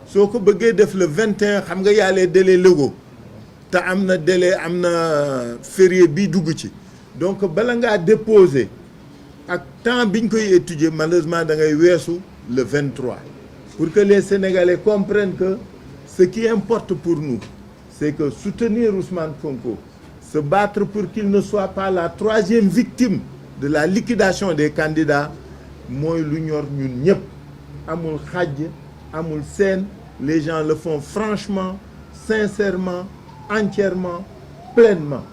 soo ko bëggee def le 21 xam nga yaalee délai légaux te am na délai am na férié bi dugg ci donc bala ngaa déposer ak temps biñ koy étudier malheureusement da ngay weesu le 23 pour que les Sénégalais comprennent que ce qui importe pour nous c'est que soutenir Ousmane Sonko se battre pour qu'il ne soit pas la troisième victime de la liquidation des candidats mooy lu ñor ñun ñëpp amul xàjj amul seen les gens le font franchement sincèrement entièrement pleinement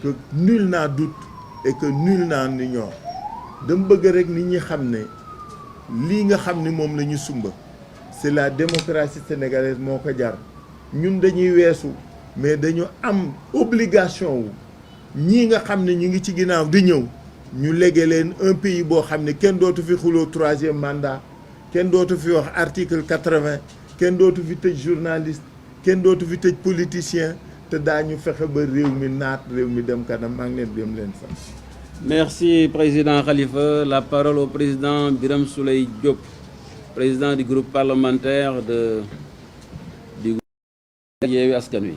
que nul n'en doute et que nul n'en ignore dama bëgg rek nit ñi xam ne lii nga xam ni moom la ñu sumba c'est la démocratie sénégalaise moo ko jar ñun dañuy weesu mais dañu am obligation wu ñii nga xam ne ñu ngi ci ginnaaw di ñëw ñu légué leen un pays boo xam ne kenn dootu fi xuloo troisième mandat kenn dootu fi wax article 80 kenn dootu fi tëj journaliste kenn dootu fi tëj politicien te daañu fexe ba réew mi naat réew mi dem kanam maa ngi leen dem leen sax. Merci Président Khalifa. La parole au Président Birame Souleye Diop, président du groupe parlementaire du groupe Yewwi Askan Wi.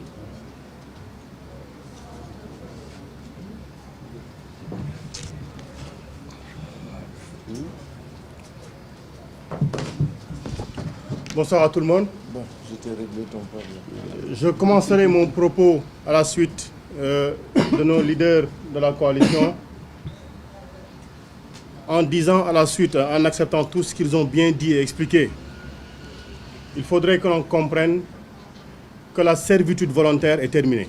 Bonsoir à tout le monde. Bon, je t'ai réglé ton problème. Je commencerai mon propos à la suite de nos leaders de la coalition en disant à la suite, en acceptant tout ce qu'ils ont bien dit et expliqué. Il faudrait que l'on comprenne que la servitude volontaire est terminée.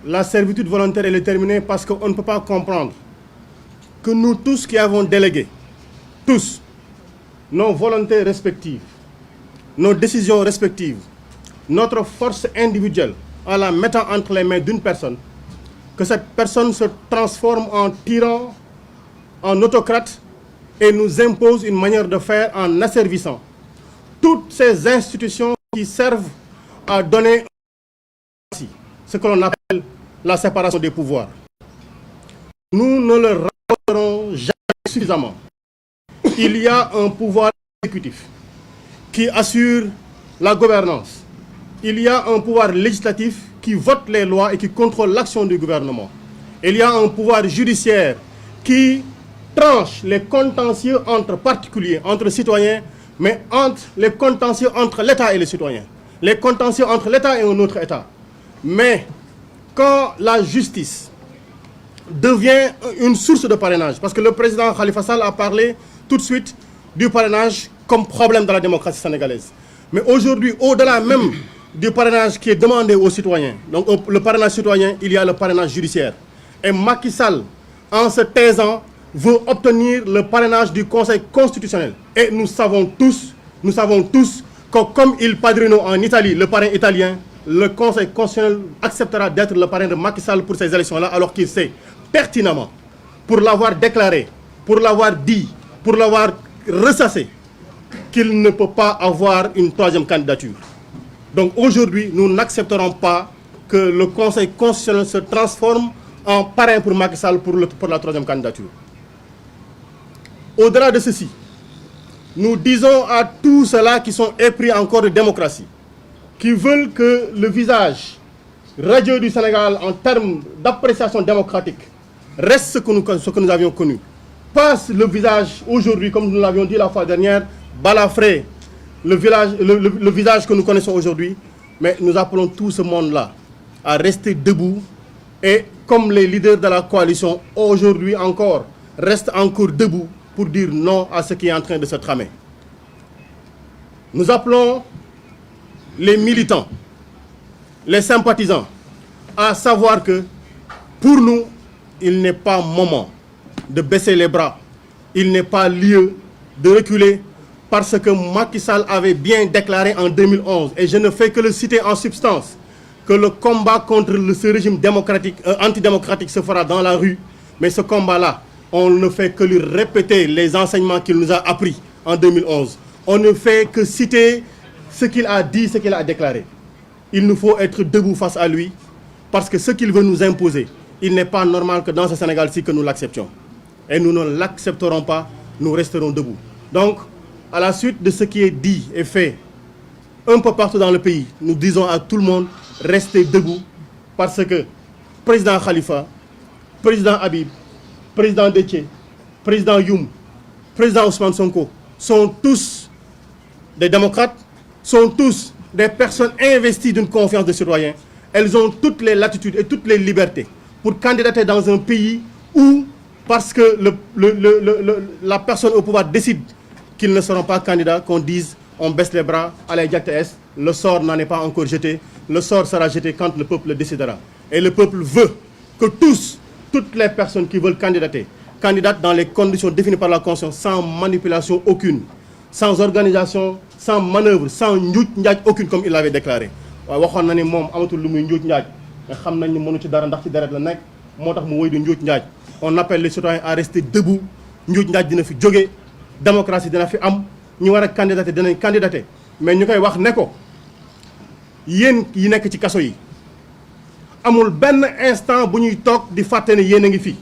La servitude volontaire elle est terminée parce qu'on ne peut pas comprendre que nous tous qui avons délégué, tous, nos volontés respectives, nos décisions respectives, notre force individuelle, en la mettant entre les mains d'une personne, que cette personne se transforme en tyran, en autocrate et nous impose une manière de faire en asservissant toutes ces institutions qui servent à donner ce que l'on appelle la séparation des pouvoirs. Nous ne le rappellerons jamais suffisamment. Il y a un pouvoir exécutif qui assure la gouvernance. Il y a un pouvoir législatif qui vote les lois et qui contrôle l'action du gouvernement. Il y a un pouvoir judiciaire qui tranche les contentieux entre particuliers, entre citoyens, mais entre les contentieux entre l'État et les citoyens. Les contentieux entre l'État et un autre État. Mais quand la justice devient une source de parrainage, parce que le président Khalifa Sall a parlé tout de suite du parrainage comme problème de la démocratie sénégalaise. Mais aujourd'hui, au-delà même du parrainage qui est demandé aux citoyens, donc le parrainage citoyen, il y a le parrainage judiciaire. Et Macky Sall, en se taisant, veut obtenir le parrainage du Conseil constitutionnel. Et nous savons tous que comme il padrino en Italie, le parrain italien, le Conseil constitutionnel acceptera d'être le parrain de Macky Sall pour ces élections-là, alors qu'il sait pertinemment, pour l'avoir déclaré, pour l'avoir dit, pour l'avoir ressassé, qu'il ne peut pas avoir une troisième candidature. Donc aujourd'hui, nous n'accepterons pas que le Conseil constitutionnel se transforme en parrain pour Macky Sall pour la troisième candidature. Au-delà de ceci, nous disons à tous ceux-là qui sont épris encore de démocratie, qui veulent que le visage radieux du Sénégal en termes d'appréciation démocratique reste ce que nous avions connu. Passe le visage aujourd'hui, comme nous l'avions dit la fois dernière, balafré, le visage que nous connaissons aujourd'hui, mais nous appelons tout ce monde-là à rester debout et comme les leaders de la coalition aujourd'hui encore restent encore debout pour dire non à ce qui est en train de se tramer. Nous appelons les militants, les sympathisants à savoir que pour nous, il n'est pas moment de baisser les bras, il n'est pas lieu de reculer parce que Macky Sall avait bien déclaré en 2011, et je ne fais que le citer en substance, que le combat contre ce régime démocratique, antidémocratique se fera dans la rue, mais ce combat-là, on ne fait que lui répéter les enseignements qu'il nous a appris en 2011. On ne fait que citer ce qu'il a dit, ce qu'il a déclaré. Il nous faut être debout face à lui, parce que ce qu'il veut nous imposer, il n'est pas normal que dans ce Sénégal-ci que nous l'acceptions. Et nous ne l'accepterons pas, nous resterons debout. Donc, à la suite de ce qui est dit et fait un peu partout dans le pays, nous disons à tout le monde, restez debout, parce que président Khalifa, président Habib, président Déthié, président Youm, président Ousmane Sonko, sont tous des démocrates, sont tous des personnes investies d'une confiance des citoyens. Elles ont toutes les latitudes et toutes les libertés pour candidater dans un pays où, parce que la personne au pouvoir décide qu'ils ne seront pas candidats, qu'on dise on baisse les bras, allez JTS, le sort n'en est pas encore jeté, le sort sera jeté quand le peuple le décidera. Et le peuple veut que toutes les personnes qui veulent candidatent dans les conditions définies par la Constitution, sans manipulation aucune, sans organisation, sans manœuvre, sans njuuj njaaj aucune, comme il l'avait déclaré. waaye waxoon na ni moom amatul lu muy njuuj njaaj mais xam nañ ni mënu ci dara ndax ci deret la nekk moo tax mu woy di njuuj njaaj. On appelle les citoyens à rester debout. njuuj njaaj dina fi jóge, démocratie dina fi am, ñu war a candidater dinañ candidater, mais ñu koy wax ne ko yéen yi nekk ci kaso yi amul benn instant bu ñuy toog di fàtte ne yéen a ngi fi.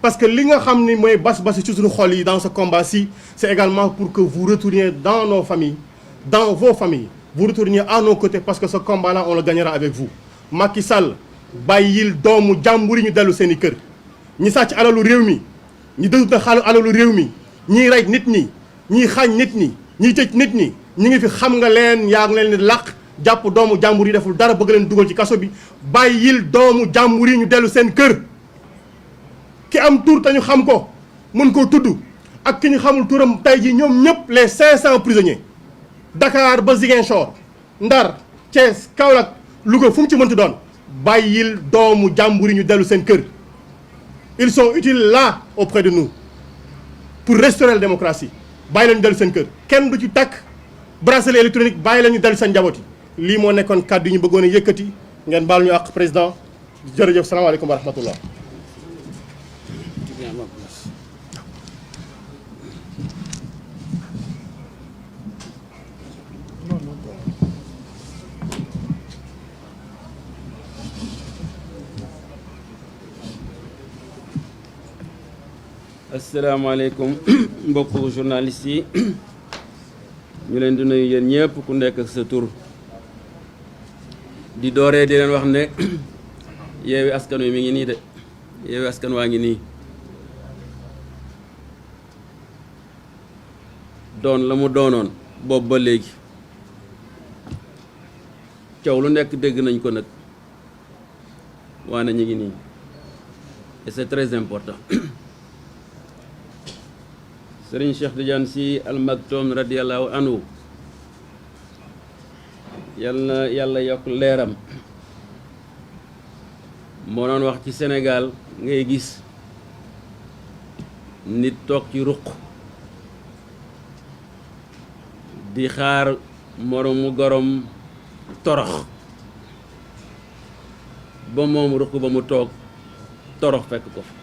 Parce que li nga xam ni mooy bas-basi ci suñu xol yi dans ce combat-ci, c'est également pour que vous retourniez dans nos familles, dans vos familles, vous retourniez à nos côtés, parce que ce combat-là, on le gagnera avec vous. Macky Sall bàyyil doomu jàmbur yi ñu dellu seen i kër, ñi sàcc alalu réew mi, ñi dëddu alalu réew mi, ñiy rey nit ñi, ñiy xaañ nit ñi, ñiy tëj nit ñi ñi ngi fi xam nga leen yaa ngi leen di làq jàpp doomu jàmbur yi deful dara bëgg leen dugal ci kaso bi bàyyil doomu jàmbur yi ñu dellu seen kër ki am tur te ñu xam ko mën koo tudd ak ki ñu xamul turam tey ji ñoom ñëpp les 500 prisonniers Dakar ba Ziguinchor Ndar Thiès Kaolack Louga fu mu ci mënti doon bàyyil doomu jàmbur yi ñu dellu seen kër ils sont utiles là auprès de nous pour restaurer la démocratie bàyyi leen ñu dellu seen kër kenn du ci takk bracelet électronique bàyyi leen ñu dellu seen njaboot yi lii moo nekkoon kàddu yi ñu bëggoon a yëkkati ngeen baal ñu àq président jërëjëf salaamaaleykum wa rahmatullah. asalaamaaleykum mbokku journalistes yi ñu leen di nuyu yéen ñëpp ku nekk ak sa tur di dooree di leen wax ne Yewwi Askan Wi mi ngi nii de Yewwi Askan waa ngi nii doon la mu doonoon boobu ba léegi coow lu nekk dégg nañ ko nag waane ñu ngi nii et c'est très important. Serigne Cheikh Tidiane Sy Al Maktoum radiyallahu anhu yal na yàlla yokk leeram moo doon wax ci Sénégal ngay gis nit toog ci ruq di xaar moromu gorom torox ba moom ruq ba mu toog torox fekk ko fa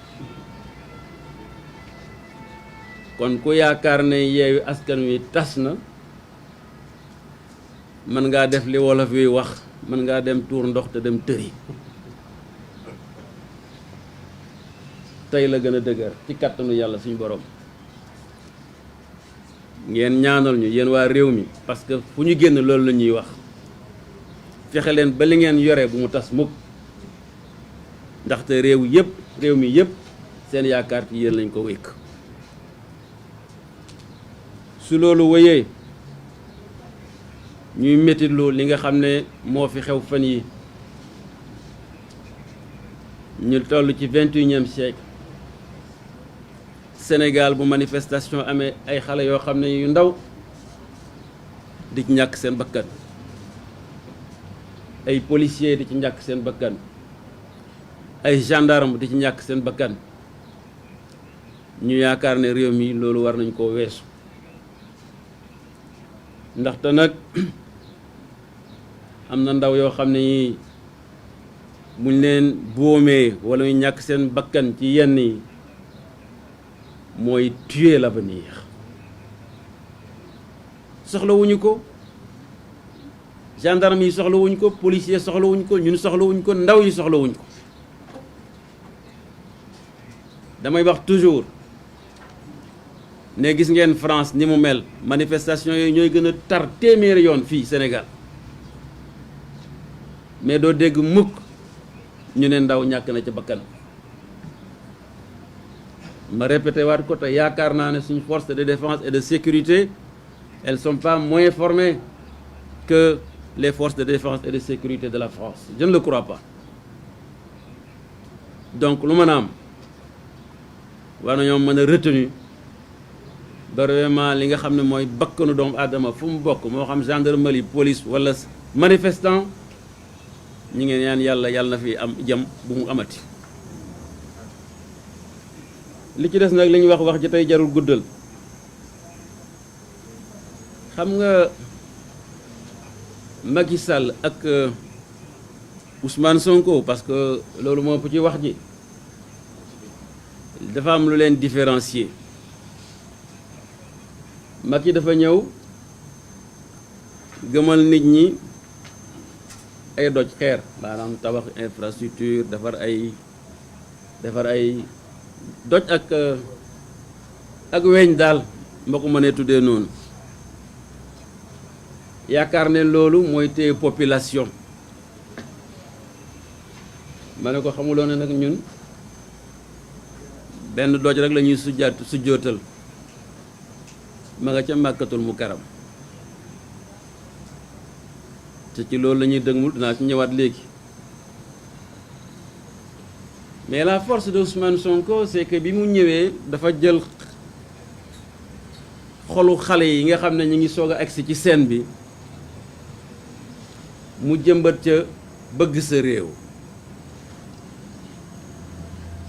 kon ku yaakaar ne Yewwi Askan Wi tas na mën ngaa def li wolof yi wax mën ngaa dem tuur ndox te dem tëri tey la gën a dëgër ci kàttanu yàlla suñu borom ngeen ñaanal ñu yéen waa réew mi parce que fu ñu génn loolu la ñuy wax fexe leen ba li ngeen yore bu mu tas mukk ndaxte réew mi yëpp seen yaakaar ci yéen lañ ko wékk su loolu wéyee ñuy métitlu li nga xam ne moo fi xew fan yi ñu toll ci 21e siècle Sénégal bu manifestation amee ay xale yoo xam ne yu ndaw di ci ñàkk seen bakkan ay policiers di ci ñàkk seen bakkan ay gendarme di ci ñàkk seen bakkan ñu yaakaar ne réew mi loolu war nañ koo weesu ndaxte nag am na ndaw yoo xam ne yi buñ leen boomee wala ñu ñàkk seen bakkan ci yenn yi mooy tuer l'avenir soxlawuñu ko gendarme yi soxlawuñu ko policier soxlawuñu ko ñun soxlawuñu ko ndaw yi soxlawuñu ko damay wax toujours ne gis ngeen France ni mu mel manifestation yooyu ñooy gën a tar téeméeri yoon fii Sénégal mais doo dégg mukk ñu ne ndaw ñàkk na ca bakkan ma répété waat ko te yaakaar naa ne suñu force de défense et de sécurité elles sont pas moins formées que les forces de défense et de sécurité de la France je ne le crois pas donc lu mën a am war nañoo mën a retenir ba vraiment li nga xam ne mooy bakkanu doomu aadama fu mu bokk moo xam gendarmerie police wala manifestant ñi ngeen ñaan yàlla na fi am jëm bu mu amati li ci des nag li ñuy wax ji tey jarul guddal xam nga Macky Sall ak Ousmane Sonko parce que loolu moo ëpp ci wax ji dafa am lu leen différencier Macky dafa ñëw gëmal nit ñi ay doj xeer maanaam tabax infrastructure defar ay doj ak weñ daal ma ko mënee tuddee noonu yaakaar ne loolu mooy téye population ma ne ko xamuloo ne nag ñun benn doj rek la ñuy sujjootal ma nga ca màkkatul mu karam te ci loolu la ñuy dëgmul dinaa ci ñëwaat léegi mais la force de Ousmane Sonko c'est que bi mu ñëwee dafa jël xolu xale yi nga xam ne ñu ngi soog a agsi ci scène bi mu jëmbat ca bëgg sa réew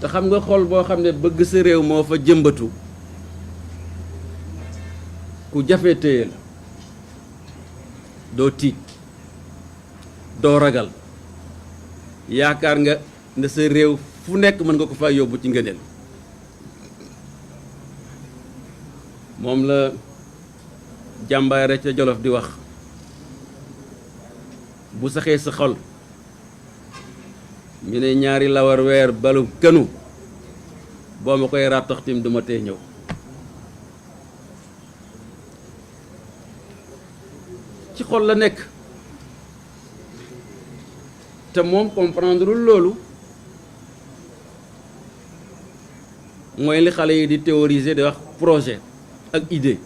te xam nga xol boo xam ne bëgg sa réew moo fa jëmbatu ku jafe téye la doo tiit doo ragal yaakaar nga ne sa réew fu nekk mën nga ko fa yóbbu ci ngëneel moom la jàmbaare ca Jolof di wax bu saxee sa xol ñu ne ñaari lawar weer balu kënu boo ma koy ràttaxtim duma tee ñëw ci xol la nekk te moom comprendre loolu mooy li xale yi di théoriser di wax projet ak idée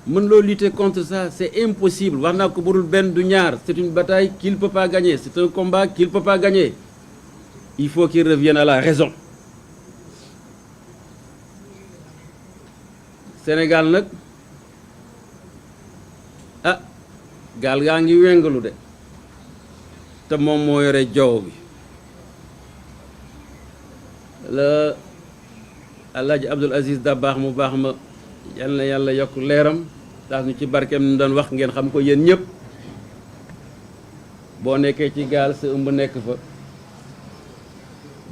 mën loo lutter contre ça c'est impossible wax naa ko budul benn du ñaar c'est une bataille qu'il peut pas gagner c'est un combat qu'il peut pas gagner il faut qu'il revienne à la raison Sénégal nag ah gaal gaa ngi wengalu de te moom moo yore jaww bi la Alaaji Abdul Aziz Dabaax mu baax ma yal na yàlla yokk leeram taas ñu ci barkeem ni doon wax ngeen xam ko yéen ñëpp boo nekkee ci gaal sa ëmb nekk fa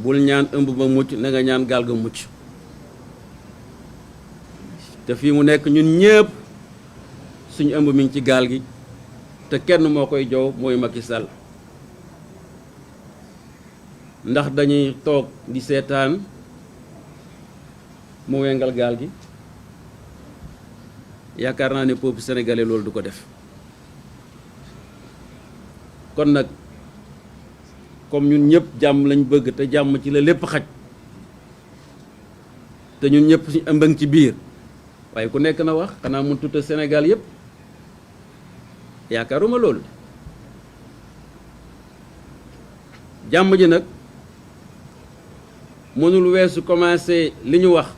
bul ñaan ëmb ba mucc na nga ñaan gaal ga mucc te fii mu nekk ñun ñëpp suñu ëmb mi ngi ci gaal gi te kenn moo koy jow mooy Macky Sall ndax dañuy toog di seetaan mu wengal gaal gi yaakaar naa ne peuple sénégalais loolu du ko def kon nag comme ñun ñëpp jàmm lañ bëgg te jàmm ci la lépp xaj te ñun ñëpp suñu ëmbang ci biir waaye ku nekk na wax xanaa mun tuta Sénégal yëpp yaakaaruma loolu jàmm ji nag mënul weesu commencé li ñu wax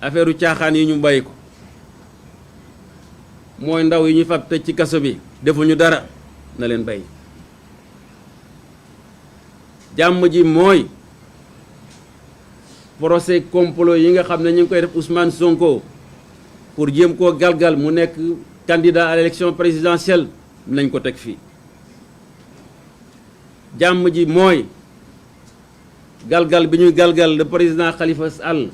affaire caaxaan yi ñu bàyyi ko mooy ndaw yi ñu fab tëj ci kaso bi defuñu dara na leen bàyyi jàmm ji mooy procès complot yi nga xam ne ñu ngi koy def Ousmane Sonko pour jéem koo galgal mu nekk candidat à l'élection présidentielle nañ ko teg fii jàmm ji mooy galgal bi ñuy galgal le président Khalifa Sall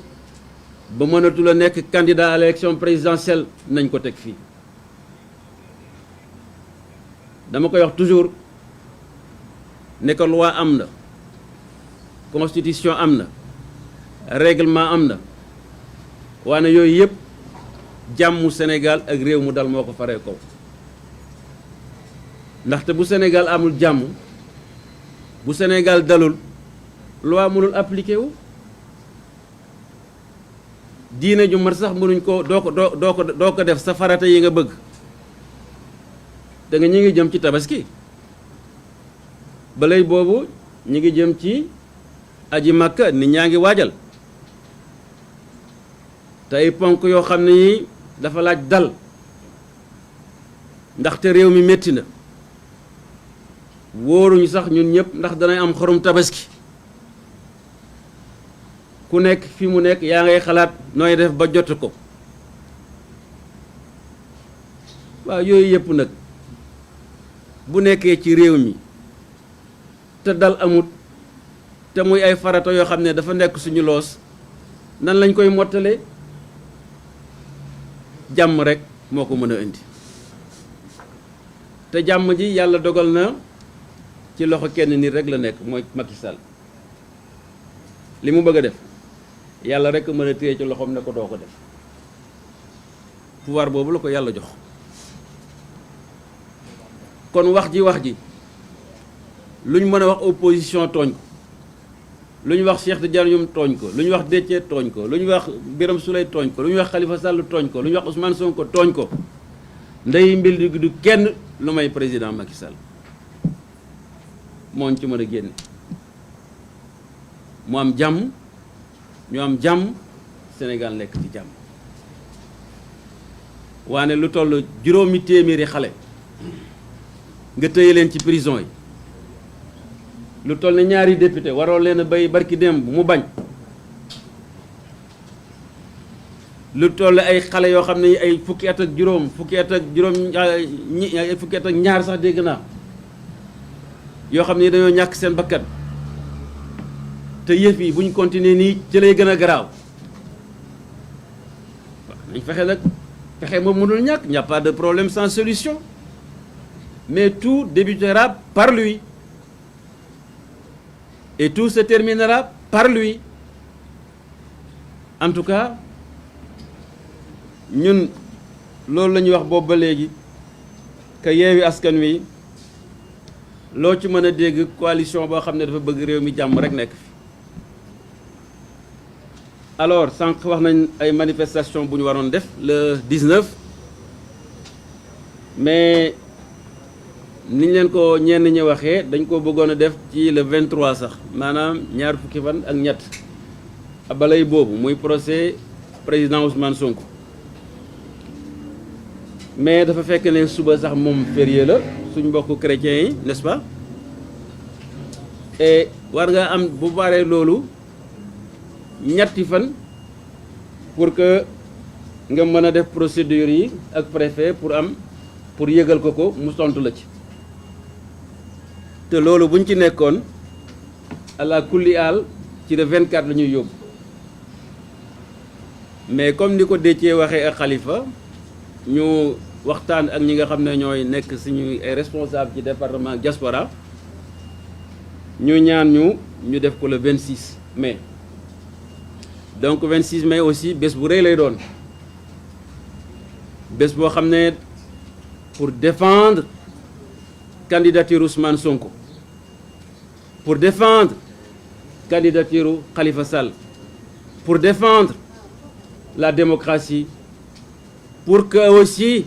ba mënatul a nekk candidat à l'élection présidentielle nañ ko teg fii dama koy wax toujours ne ko loi am na constitution am na règlement am na waane yooyu yëpp jàmmu Sénégal ak réew mu dal moo ko faree kaw ndaxte bu Sénégal amul jàmm bu Sénégal dalul loi mënul appliqué wu diine ju mat sax mënuñ ko doo ko def sa farata yi nga bëgg da nga ñi ngi jëm ci tabaski balay boobu ñi ngi jëm ci aji Makka nit ñaa ngi waajal te ay ponk yoo xam ne yi dafa laaj dal ndaxte réew mi métti na wóoruñu sax ñun ñëpp ndax danay am xorum tabaski ku nekk fi mu nekk yaa ngay xalaat nooy def ba jot ko waaw yooyu yëpp nag bu nekkee ci réew mi te dal amut te muy ay farata yoo xam ne dafa nekk suñu loos nan lañ koy mottalee jàmm rek moo ko mën a indi te jàmm ji yàlla dogal na ci loxo kenn nit rek la nekk mooy Macky Sall li mu bëgg a def yàlla rek mën a téye ci loxoom ne ko doo ko def pouvoir boobu la ko yàlla jox kon wax ji luñ mën a wax opposition tooñ ko lu ñu wax Cheikh Tidiane Youm tooñ ko lu ñu wax Déthié tooñ ko lu ñu wax Birame Souleye tooñ ko lu ñu wax Khalifa Sall tooñ ko lu ñu wax Ousmane Sonko tooñ ko ndey mbil di du kenn lu may président Macky Sall mooñ ci mën a génne mu am jàmm ñu am jàmm Sénégal nekk ci jàmm waane lu toll juróomi téeméeri xale nga tëye leen ci prison yi lu toll ne ñaari député waroo leen a bay barki démb mu bañ lu toll ay xale yoo xam ne ay fukki at ak juróom fukki at ak juróom fukki at ak ñaar sax dégg naa yoo xam ne dañoo ñàkk seen bakkan te yëf yi bu ñu continuer nii ci lay gën a garaaw waaw nañ fexe nag fexe moom mënul ñàkk il n'y a pas de problème sans solution mais tout débutera par lui et tout se terminera par lui en tout cas ñun loolu la ñuy wax boobu ba léegi que Yewwi Askan Wi loo ci mën a dégg coalition boo xam ne dafa bëgg réew mi jàmm rek nekk fi alors sànq wax nañ ay manifestation bu ñu waroon def le 19 mais niñ leen ko ñenn ñi waxee dañ ko bëggoon a def ci le 23 sax maanaam ñaar fukki fan ak ñett abalay boobu muy procès président Ousmane Sonko mais dafa fekk ne suba sax moom férié la suñ mbokku chrétiens yi n'est-ce pas et war nga am bu baree loolu ñetti fan pour que nga mën a def procédure yi ak préfet pour yëgal ko mu tontu la ci te loolu buñ ci nekkoon ala kulli aal ci le 24 la ñuy yóbbu mais comme ni ko Déthié waxee ak Khalifa ñu waxtaan ak ñi nga xam ne ñooy nekk suñu ay responsable ci département diaspora ñu ñaan ñu def ko le 26 mai donc 26 mai aussi bés bu rëy lay doon bés boo xam ne pour défendre candidature Ousmane Sonko pour défendre candidature Khalifa Sall pour défendre la démocratie pour que aussi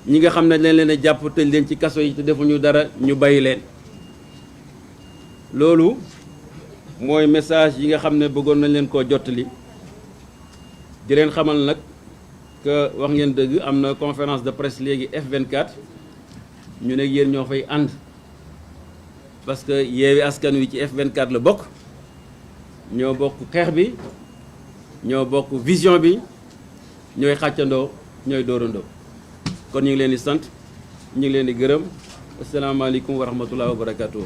ñi nga xam ne dañ leen a jàpp tëj leen ci kaso yi te defuñu dara ñu bàyyi leen loolu mooy message yi nga xam ne bëggoon nañ leen koo jottali di leen xamal nag que wax ngeen dëgg am na conférence de presse léegi F24 ñu ne yéen ñoo fay ànd parce que Yewwi Askan Wi ci F24 la bokk ñoo bokk xeex bi ñoo bokk vision bi ñooy xàccandoo ñooy dóorandoo kon ñu ngi leen di sant ñu ngi leen di gërëm asalaamaaleykum wa rahmatulah wa barakaatu.